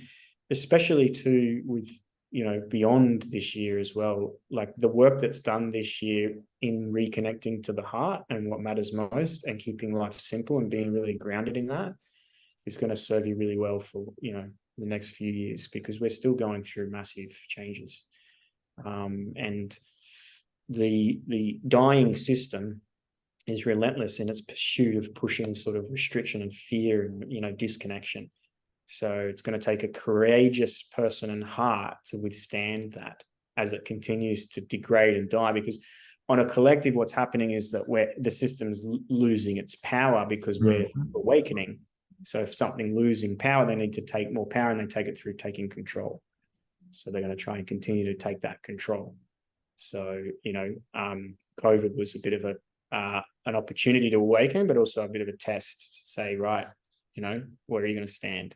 especially too with beyond this year as well, like the work that's done this year in reconnecting to the heart and what matters most and keeping life simple and being really grounded in that is going to serve you really well for the next few years, because we're still going through massive changes, and the dying system is relentless in its pursuit of pushing sort of restriction and fear and disconnection. So it's going to take a courageous person and heart to withstand that as it continues to degrade and die, because on a collective, what's happening is that the system's losing its power because we're awakening. So if something losing power, they need to take more power, and they take it through taking control. So they're going to try and continue to take that control. So, COVID was a bit of an opportunity to awaken, but also a bit of a test to say, right, where are you going to stand?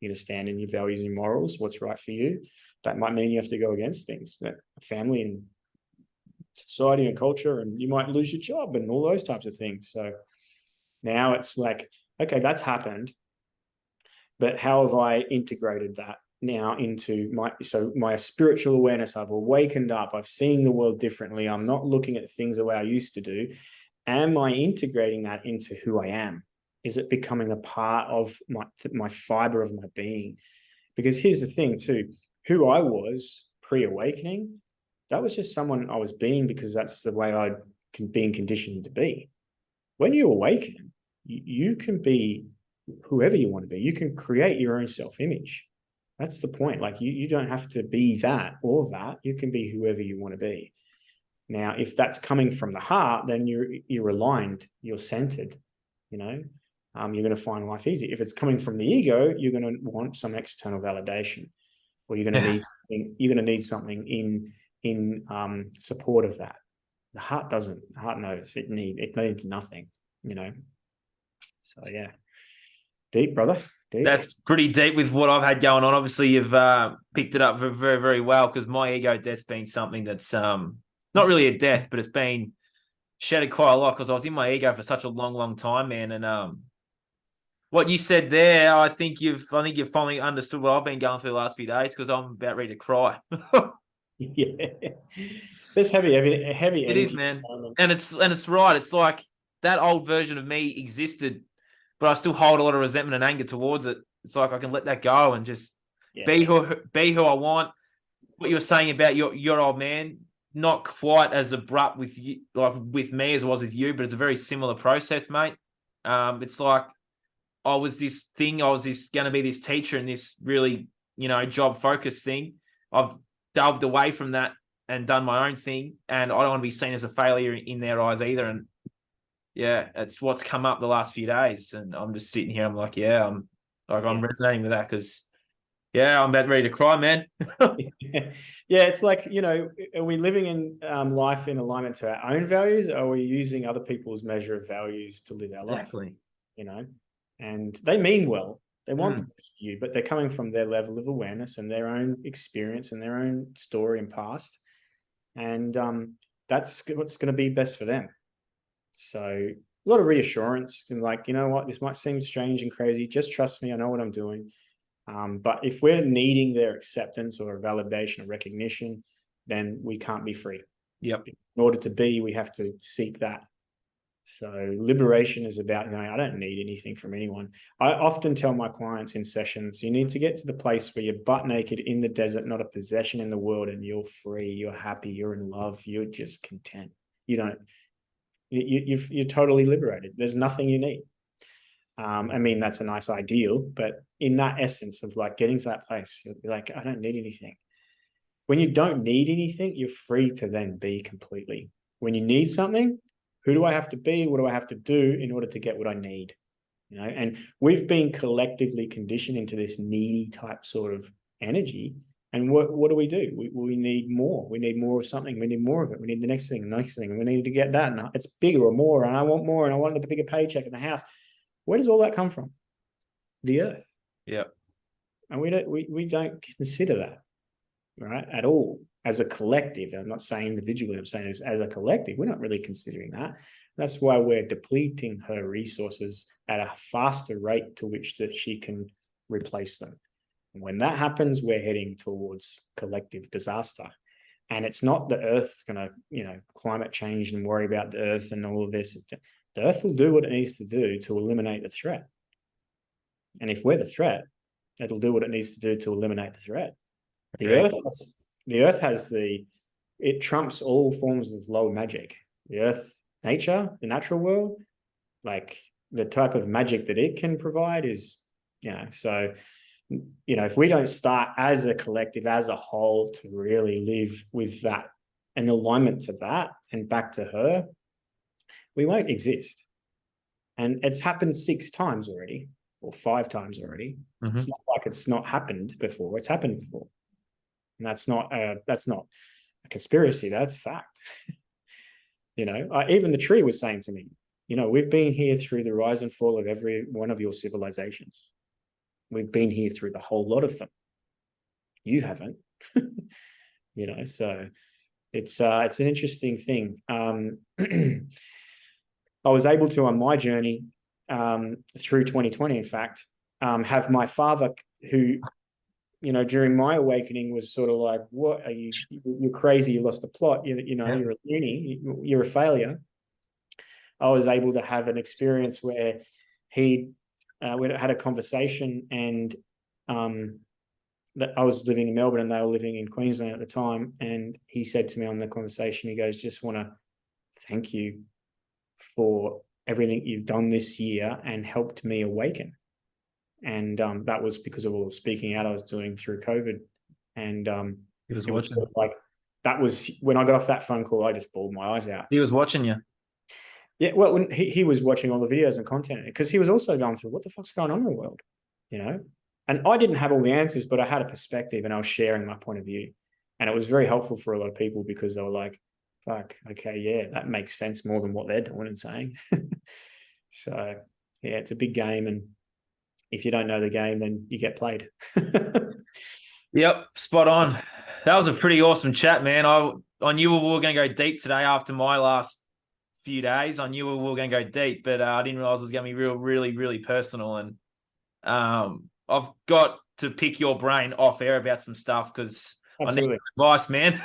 You're going to stand in your values and morals, what's right for you. That might mean you have to go against things, family and society and culture, and you might lose your job and all those types of things. So now it's like, okay, that's happened, but how have I integrated that now into my spiritual awareness? I've awakened up, I've seen the world differently, I'm not looking at things the way I used to do. Am I integrating that into who I am? Is it becoming a part of my fiber of my being? Because here's the thing too, who I was pre-awakening, that was just someone I was being because that's the way I'd been conditioned to be. When you awaken, you can be whoever you want to be. You can create your own self-image. That's the point. Like you don't have to be that or that. You can be whoever you want to be. Now, if that's coming from the heart, then you're aligned, you're centered, you're going to find life easy. If it's coming from the ego, you're going to want some external validation, or you're going to need something in support of that. The heart doesn't. The heart knows it needs nothing. So yeah, deep, brother. Deep. That's pretty deep with what I've had going on. Obviously, you've picked it up very, very well, because my ego death's been something that's not really a death, but it's been shattered quite a lot, because I was in my ego for such a long time, man. And what you said there, I think you've finally understood what I've been going through the last few days, because I'm about ready to cry. Yeah, there's heavy It is, energy. man. And it's right. It's like that old version of me existed, but I still hold a lot of resentment and anger towards it. It's like I can let that go and just Yeah, be who I want. What you were saying about your old man, not quite as abrupt with you, like with me as it was with you, but it's a very similar process, mate. It's like I was going to be this teacher in this really, job focused thing. I've delved away from that and done my own thing, and I don't want to be seen as a failure in their eyes either. And yeah, it's what's come up the last few days, and I'm just sitting here. I'm like, yeah, I'm resonating with that, because yeah, I'm about ready to cry, man. Yeah, it's like, are we living in life in alignment to our own values, or are we using other people's measure of values to live our life? Exactly. And they mean well. They want the Mm. best for you, but they're coming from their level of awareness and their own experience and their own story and past. And that's what's going to be best for them. So a lot of reassurance and like, you know what, this might seem strange and crazy. Just trust me. I know what I'm doing. But if we're needing their acceptance or validation or recognition, then we can't be free. Yep. In order to be, we have to seek that. So liberation is about, I don't need anything from anyone. I often tell my clients in sessions, you need to get to the place where you're butt naked in the desert, not a possession in the world, and you're free, you're happy, you're in love, you're just content. You're totally liberated. There's nothing you need. That's a nice ideal, but in that essence of like getting to that place, you'll be like, I don't need anything. When you don't need anything, you're free to then be completely. When you need something, who do I have to be? What do I have to do in order to get what I need? And we've been collectively conditioned into this needy type sort of energy. And what do? We need more. We need more of something. We need more of it. We need the next thing, We need to get that. And it's bigger or more. And I want more. And I want the bigger paycheck in the house. Where does all that come from? The earth. Yeah. And we don't consider that, right, at all. As a collective, I'm not saying individually, I'm saying as a collective, we're not really considering that. That's why we're depleting her resources at a faster rate to which that she can replace them. And when that happens, we're heading towards collective disaster. And it's not the Earth's going to, climate change and worry about the Earth and all of this. The Earth will do what it needs to do to eliminate the threat. And if we're the threat, it'll do what it needs to do to eliminate the threat. The Earth has it trumps all forms of low magic. The Earth, nature, the natural world, like the type of magic that it can provide is, so, if we don't start as a collective, as a whole, to really live with that and alignment to that and back to her, we won't exist. And it's happened 6 times already, or 5 times already. Mm-hmm. It's not like it's not happened before. It's happened before. And that's not a conspiracy. That's fact. Even the tree was saying to me, we've been here through the rise and fall of every one of your civilizations. We've been here through the whole lot of them. You haven't. So it's an interesting thing. I was able to, on my journey through 2020, in fact, have my father, who, during my awakening was sort of like, what are you? You're crazy. You lost the plot. You're a loony. You're a failure. I was able to have an experience where we had a conversation, and that I was living in Melbourne and they were living in Queensland at the time. And he said to me on the conversation, he goes, just want to thank you for everything you've done this year and helped me awaken. And that was because of all the speaking out I was doing through COVID. And he was watching. Was like, that was when I got off that phone call, I just bawled my eyes out. He was watching you. Yeah, well, when he was watching all the videos and content, because he was also going through what the fuck's going on in the world, And I didn't have all the answers, but I had a perspective and I was sharing my point of view. And it was very helpful for a lot of people because they were like, fuck, okay, yeah, that makes sense more than what they're doing and saying. So, yeah, it's a big game. And if you don't know the game, then you get played. Yep, spot on. That was a pretty awesome chat, man. I knew we were going to go deep today after my last few days. I knew we were going to go deep, but I didn't realize it was going to be really, really personal. And I've got to pick your brain off air about some stuff because I need some advice, man.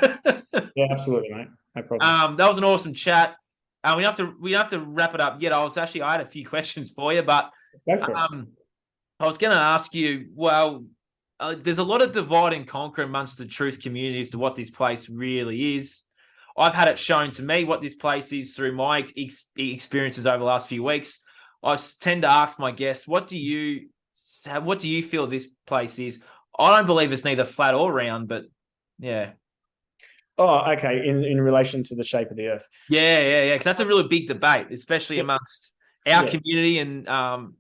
Yeah, absolutely, mate. No problem. That was an awesome chat. We have to wrap it up yet. I had a few questions for you, but Go for it. I was going to ask you, well, there's a lot of divide and conquer amongst the truth community as to what this place really is. I've had it shown to me what this place is through my experiences over the last few weeks. I tend to ask my guests, what do you feel this place is? I don't believe it's neither flat or round, but yeah. Oh, okay. In relation to the shape of the Earth. Yeah. Because that's a really big debate, especially amongst our community and And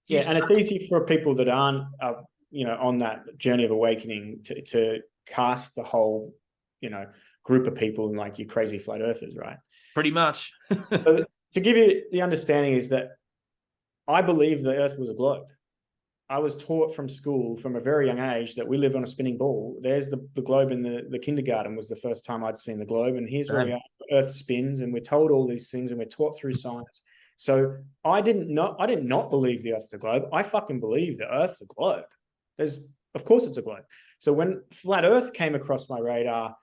it's easy for people that aren't, on that journey of awakening to cast the whole, group of people and like you crazy flat earthers, right? Pretty much. So to give you the understanding is that I believe the Earth was a globe. I was taught from school from a very young age that we live on a spinning ball. There's the globe in the kindergarten was the first time I'd seen the globe. And here's where we are. Earth spins, and we're told all these things and we're taught through science. So I did not believe the Earth's a globe. I fucking believe the Earth's a globe. Of course it's a globe. So when flat Earth came across my radar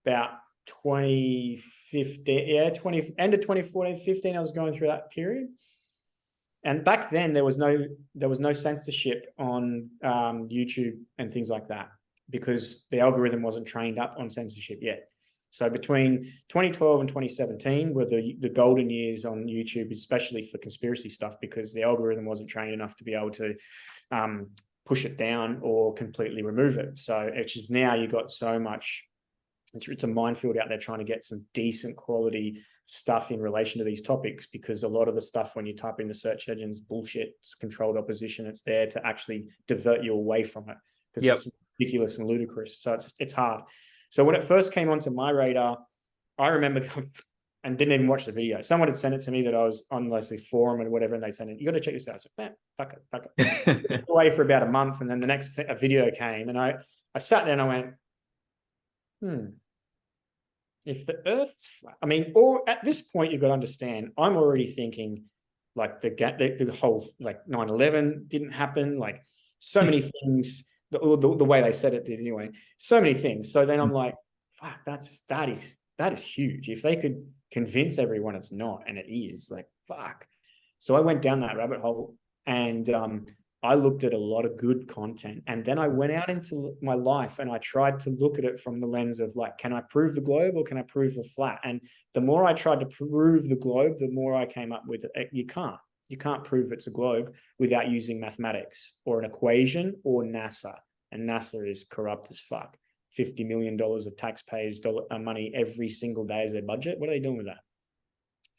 about 2015, end of 2014, 15, I was going through that period. And back then there was no censorship on YouTube and things like that because the algorithm wasn't trained up on censorship yet. So between 2012 and 2017 were the golden years on YouTube, especially for conspiracy stuff, because the algorithm wasn't trained enough to be able to push it down or completely remove it. So it's just now you got so much, it's a minefield out there trying to get some decent quality stuff in relation to these topics, because a lot of the stuff when you type in the search engines, bullshit, it's controlled opposition. It's there to actually divert you away from it because it's ridiculous and ludicrous. So it's hard. So when it first came onto my radar, I remember and didn't even watch the video. Someone had sent it to me that I was on this forum and whatever, and they sent it, you got to check this out. So fuck it. Away for about a month, and then the next video came, and I sat there and I went, if the Earth's flat, I mean, or at this point, you've got to understand, I'm already thinking like the whole like 9/11 didn't happen, like so many things, the way they said it did anyway, so many things. So then I'm like, fuck, that is huge. If they could convince everyone it's not, and it is, like, fuck. So I went down that rabbit hole and I looked at a lot of good content, and then I went out into my life and I tried to look at it from the lens of like, can I prove the globe or can I prove the flat? And the more I tried to prove the globe, the more I came up with it. You can't prove it's a globe without using mathematics or an equation or NASA. And NASA is corrupt as fuck. $50 million of taxpayers' money every single day as their budget. What are they doing with that?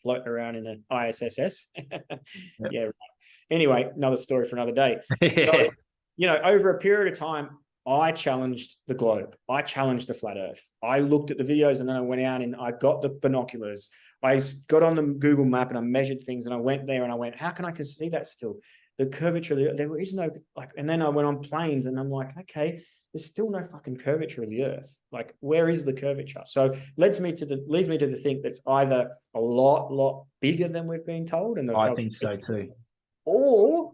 Floating around in an ISSS. Yeah. Right. Anyway, another story for another day. So, over a period of time, I challenged the globe. I challenged the flat Earth. I looked at the videos and then I went out and I got the binoculars. I got on the Google map and I measured things and I went there and I went, how can I see that still? The curvature, there is no, like, and then I went on planes and I'm like, okay, there's still no fucking curvature of the Earth. Like, where is the curvature? So leads me to the thing that's either a lot bigger than we've been told, and I think so too, or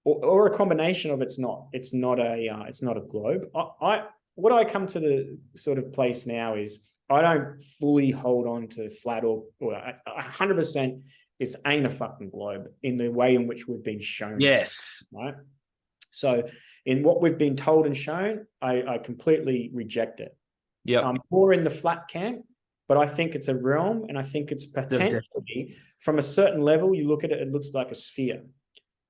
a combination of it's not a globe. What I come to the sort of place now is I don't fully hold on to flat or 100%. It's ain't a fucking globe in the way in which we've been shown. Yes. Right. So in what we've been told and shown, I completely reject it. Yeah. I'm more in the flat camp, but I think it's a realm, and I think it's potentially from a certain level, you look at it, it looks like a sphere,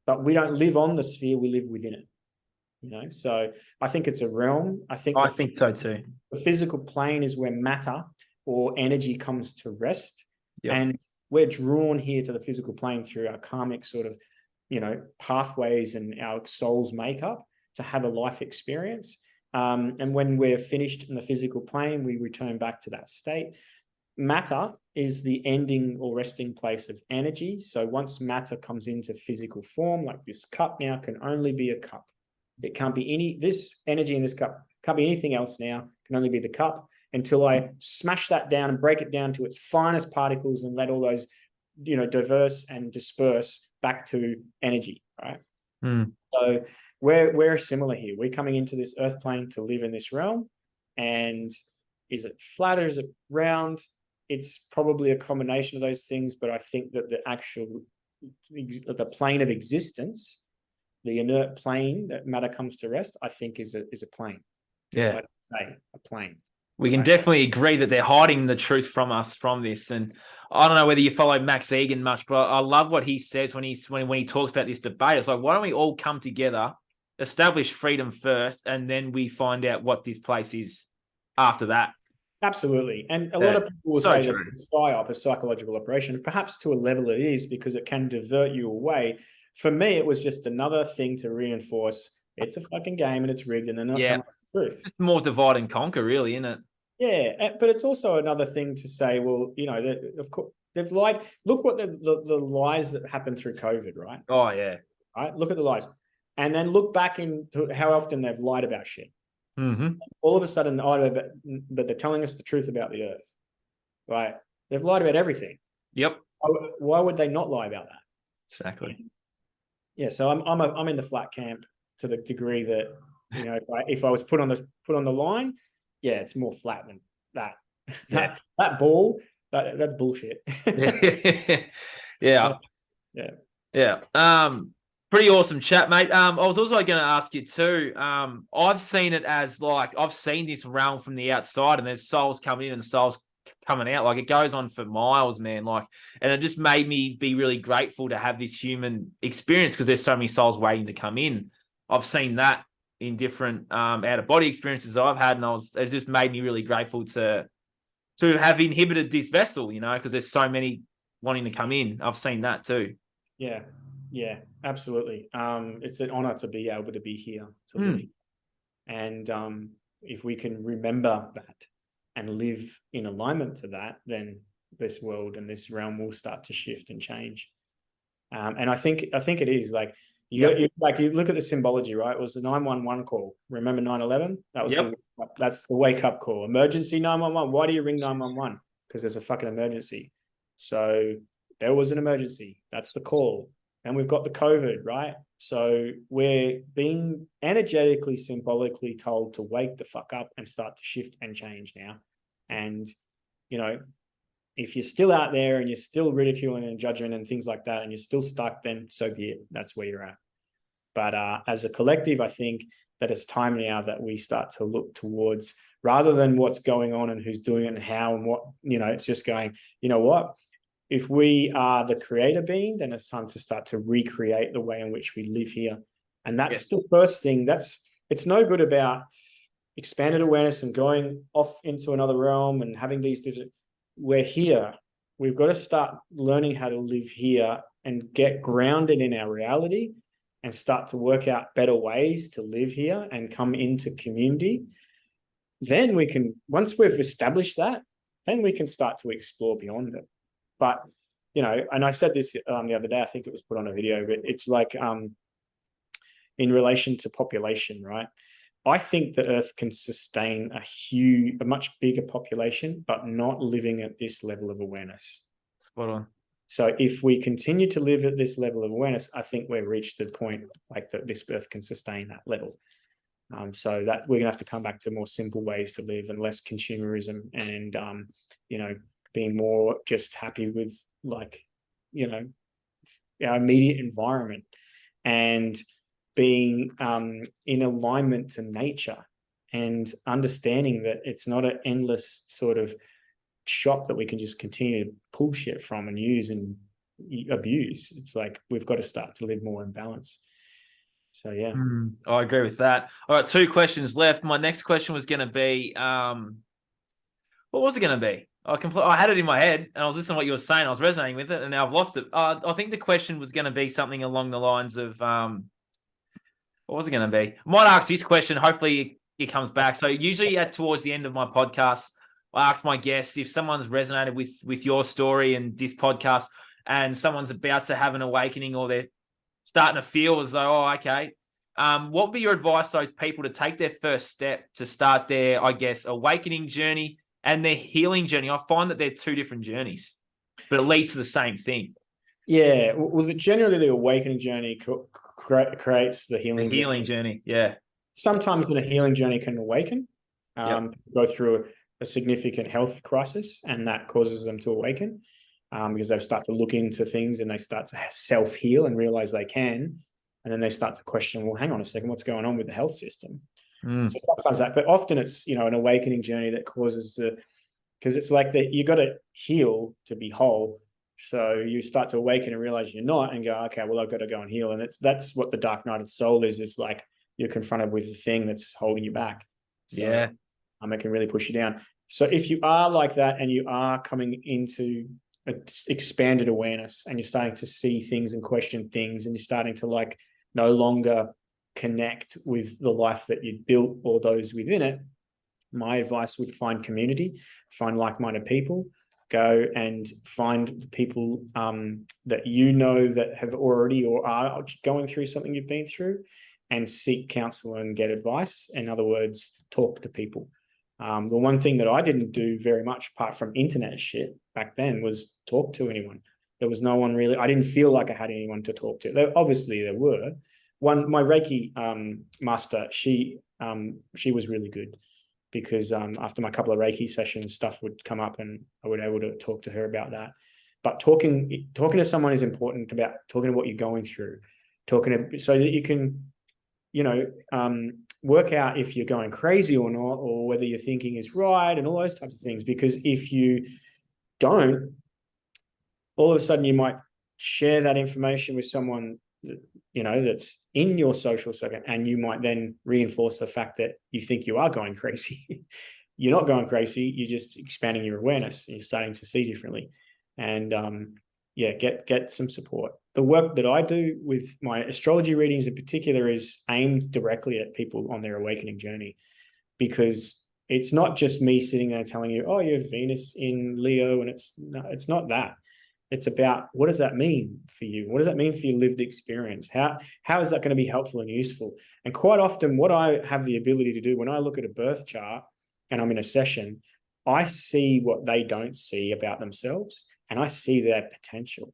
but we don't live on the sphere, we live within it. So I think it's a realm. I think so too. The physical plane is where matter or energy comes to rest. Yep. And we're drawn here to the physical plane through our karmic sort of, pathways and our soul's makeup to have a life experience. And when we're finished in the physical plane, we return back to that state. Matter is the ending or resting place of energy. So once matter comes into physical form, like this cup now can only be a cup. It can't be this energy in this cup can't be anything else now, can only be the cup. until I smash that down and break it down to its finest particles and let all those, diverse and disperse back to energy, right? So we're similar here. We're coming into this earth plane to live in this realm. And is it flat or is it round? It's probably a combination of those things, but I think that the plane of existence, the inert plane that matter comes to rest, I think is a plane. Just like I say, a plane. We can definitely agree that they're hiding the truth from us from this. And I don't know whether you follow Max Egan much, but I love what he says when he talks about this debate. It's like, why don't we all come together, establish freedom first, and then we find out what this place is after that. Absolutely. And a lot of people will say that it's a psyop, a psychological operation. Perhaps to a level it is, because it can divert you away. For me, it was just another thing to reinforce it's a fucking game and it's rigged and they're not telling us the truth. It's more divide and conquer, really, isn't it? Yeah, but it's also another thing to say, well, of course, they've lied. Look what the lies that happened through COVID, right? Oh, yeah. Right? Look at the lies. And then look back into how often they've lied about shit. All of a sudden, but they're telling us the truth about the earth, right? They've lied about everything. Yep. Why would they not lie about that? Exactly. Yeah. So I'm in the flat camp to the degree that if I was put on the line, yeah, it's more flat than that. That ball, that's bullshit. Yeah. Pretty awesome chat, mate. I was also going to ask you too. I've seen it as I've seen this realm from the outside, and there's souls coming in and souls coming out. Like, it goes on for miles, man. And it just made me be really grateful to have this human experience, because there's so many souls waiting to come in. I've seen that in different out of body experiences that I've had, and it just made me really grateful to have inhibited this vessel, because there's so many wanting to come in. I've seen that too. Yeah, absolutely. It's an honor to be able to be here, to live here. And if we can remember that and live in alignment to that, then this world and this realm will start to shift and change. And I think it is like you look at the symbology, right? It was the 911 call. Remember 9/11? That was that's the wake up call. Emergency 911. Why do you ring 911? Because there's a fucking emergency. So there was an emergency. That's the call. And we've got the COVID, right? So we're being energetically, symbolically told to wake the fuck up and start to shift and change now. And, if you're still out there and you're still ridiculing and judging and things like that, and you're still stuck, then so be it. That's where you're at. But as a collective, I think that it's time now that we start to look towards, rather than what's going on and who's doing it and how and what, it's just going, what? If we are the creator being, then it's time to start to recreate the way in which we live here. And that's the first thing. It's no good about expanded awareness and going off into another realm and having these different. We're here. We've got to start learning how to live here and get grounded in our reality and start to work out better ways to live here and come into community. Then we can, once we've established that, then we can start to explore beyond it. But, and I said this the other day, I think it was put on a video, but it's like in relation to population, right? I think the Earth can sustain a much bigger population, but not living at this level of awareness. Spot on. So if we continue to live at this level of awareness, I think we've reached the point that this Earth can sustain that level. So that we're going to have to come back to more simple ways to live and less consumerism and, being more just happy with our immediate environment and being in alignment to nature and understanding that it's not an endless sort of shop that we can just continue to pull shit from and use and abuse. It's like we've got to start to live more in balance. So yeah. I agree with that. All right, 2 questions left. My next question was going to be, what was it going to be? I had it in my head and I was listening to what you were saying. I was resonating with it and now I've lost it. I think the question was going to be something along the lines of, what was it going to be? I might ask this question. Hopefully it comes back. So usually towards the end of my podcast, I ask my guests if someone's resonated with your story and this podcast and someone's about to have an awakening or they're starting to feel as though, oh, okay. What would be your advice to those people to take their first step to start their, I guess, awakening journey and their healing journey, I find that they're two different journeys, but it leads to the same thing. Yeah. Well, generally the awakening journey creates the healing The healing journey. Yeah. Sometimes when a healing journey can awaken, Yep. go through a significant health crisis, and that causes them to awaken because they start to look into things and they start to self-heal and realize they can. And then they start to question, well, hang on a second, what's going on with the health system? So sometimes that, but often it's, an awakening journey that causes because it's like that you got to heal to be whole. So you start to awaken and realize you're not, and go, okay, well, I've got to go and heal. And that's what the dark night of the soul is. It's like you're confronted with the thing that's holding you back. So it can really push you down. So if you are like that and you are coming into an expanded awareness and you're starting to see things and question things, and you're starting to like no longer connect with the life that you built or those within it, my advice would find community, find like-minded people, go and find people that that have already or are going through something you've been through, and seek counsel and get advice. In other words, talk to people. The one thing that I didn't do very much, apart from internet shit back then, was talk to anyone. There was no one really. I didn't feel like I had anyone to talk to. Obviously, there were. My Reiki master, she was really good, because after my couple of Reiki sessions, stuff would come up and I would be able to talk to her about that. But talking to someone is important, about talking to what you're going through, so that you can, work out if you're going crazy or not, or whether your thinking is right and all those types of things. Because if you don't, all of a sudden you might share that information with someone that's in your social circuit, and you might then reinforce the fact that you think you are going crazy. You're not going crazy. You're just expanding your awareness. You're starting to see differently. And get some support. The work that I do with my astrology readings in particular is aimed directly at people on their awakening journey, because it's not just me sitting there telling you, oh, you have Venus in Leo, and it's not that. It's about, what does that mean for you? What does that mean for your lived experience? How is that going to be helpful and useful? And quite often what I have the ability to do when I look at a birth chart and I'm in a session, I see what they don't see about themselves, and I see their potential.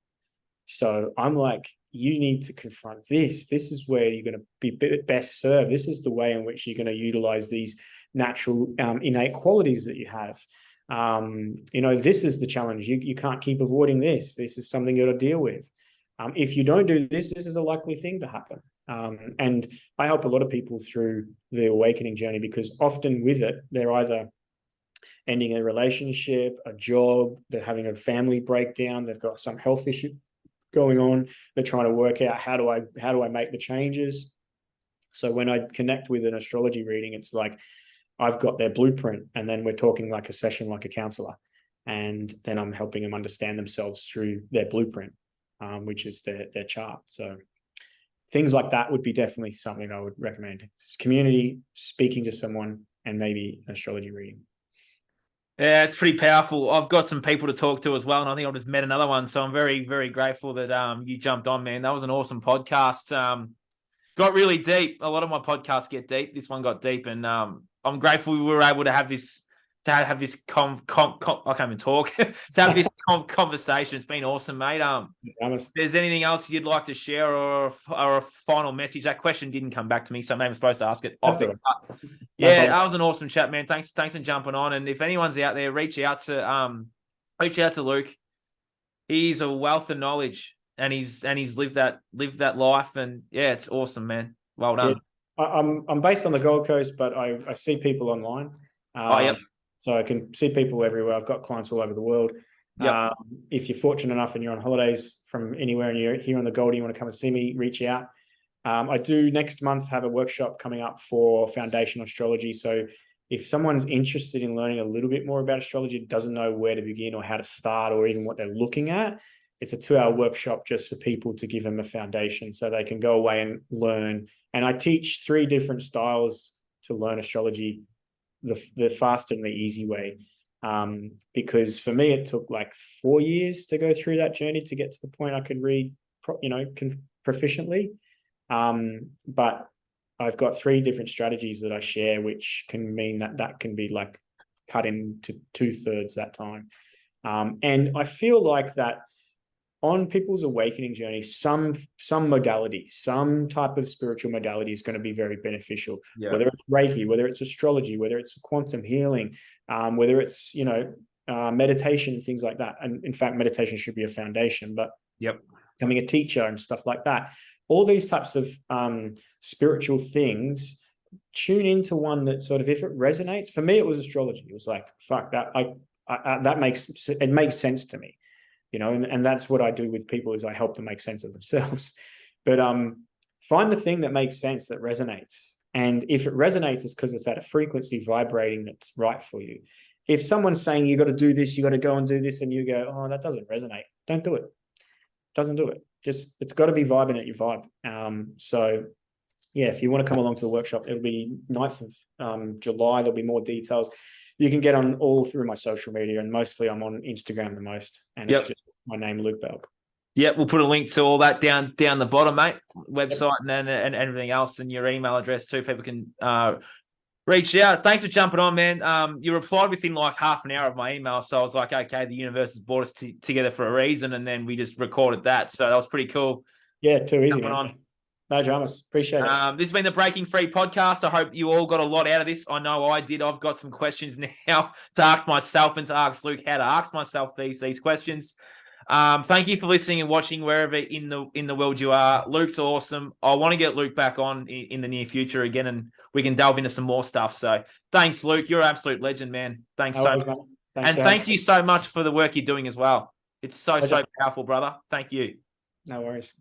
So I'm like, you need to confront this. This is where you're going to be best served. This is the way in which you're going to utilize these natural innate qualities that you have. This is the challenge. You can't keep avoiding this. This is something you got to deal with. If you don't do this, this is a likely thing to happen. And I help a lot of people through the awakening journey, because often with it, they're either ending a relationship, a job, they're having a family breakdown, they've got some health issue going on, they're trying to work out how do I make the changes. So when I connect with an astrology reading, it's like I've got their blueprint, and then we're talking like a session, like a counselor, and then I'm helping them understand themselves through their blueprint, which is their chart. So things like that would be definitely something I would recommend. It's community, speaking to someone, and maybe an astrology reading. Yeah, it's pretty powerful. I've got some people to talk to as well, and I think I've just met another one. So I'm very, very grateful that you jumped on, man. That was an awesome podcast. Got really deep. A lot of my podcasts get deep. This one got deep, and I'm grateful we were able to have this I can't even talk. To have this conversation. It's been awesome, mate. If there's anything else you'd like to share, or a final message? That question didn't come back to me, so maybe I'm supposed to ask it. Yeah, that was an awesome chat, man. Thanks for jumping on. And if anyone's out there, reach out to Luke. He's a wealth of knowledge, and he's lived that life, and yeah, it's awesome, man. Well done. Yeah. I'm based on the Gold Coast, but I see people online. Yep. So I can see people everywhere. I've got clients all over the world. Yep. If you're fortunate enough and you're on holidays from anywhere and you're here on the Gold, you want to come and see me, reach out. I do next month have a workshop coming up for foundational astrology. So if someone's interested in learning a little bit more about astrology, doesn't know where to begin or how to start or even what they're looking at, it's a 2-hour workshop just for people to give them a foundation so they can go away and learn. And I teach 3 different styles to learn astrology, the fast and the easy way. Because for me, it took like 4 years to go through that journey to get to the point I could read, proficiently. But I've got 3 different strategies that I share, which can mean that can be like cut into 2/3 that time. And I feel like that on people's awakening journey, some modality, some type of spiritual modality is going to be very beneficial. Yeah. Whether it's Reiki, whether it's astrology, whether it's quantum healing, whether it's meditation, things like that. And in fact, meditation should be a foundation. But Yep. becoming a teacher and stuff like that, all these types of spiritual things, tune into one that sort of, if it resonates. For me, it was astrology. It was like, fuck that. That makes sense to me. And that's what I do with people, is I help them make sense of themselves. But find the thing that makes sense, that resonates. And if it resonates, it's because it's at a frequency vibrating that's right for you. If someone's saying you got to do this, you got to go and do this, and you go, oh, that doesn't resonate, don't do it. Doesn't do it. Just, it's got to be vibing at your vibe. So yeah, if you want to come along to the workshop, it'll be 9th of July. There'll be more details. You can get on all through my social media, and mostly I'm on Instagram the most. And it's just my name, Luke Balcke. Yeah, we'll put a link to all that down the bottom, mate. Website and everything else, and your email address too. People can reach out. Thanks for jumping on, man. You replied within like half an hour of my email, so I was like, okay, the universe has brought us together for a reason, and then we just recorded that. So that was pretty cool. Yeah, too easy, man. No dramas. Appreciate it. This has been the Breaking Free podcast. I hope you all got a lot out of this. I know I did. I've got some questions now to ask myself and to ask Luke how to ask myself these questions. Thank you for listening and watching wherever in the world you are. Luke's awesome. I want to get Luke back on in the near future again, and we can delve into some more stuff. So thanks, Luke. You're an absolute legend, man. Thanks so much. And thank you so much for the work you're doing as well. It's so powerful, brother. Thank you. No worries.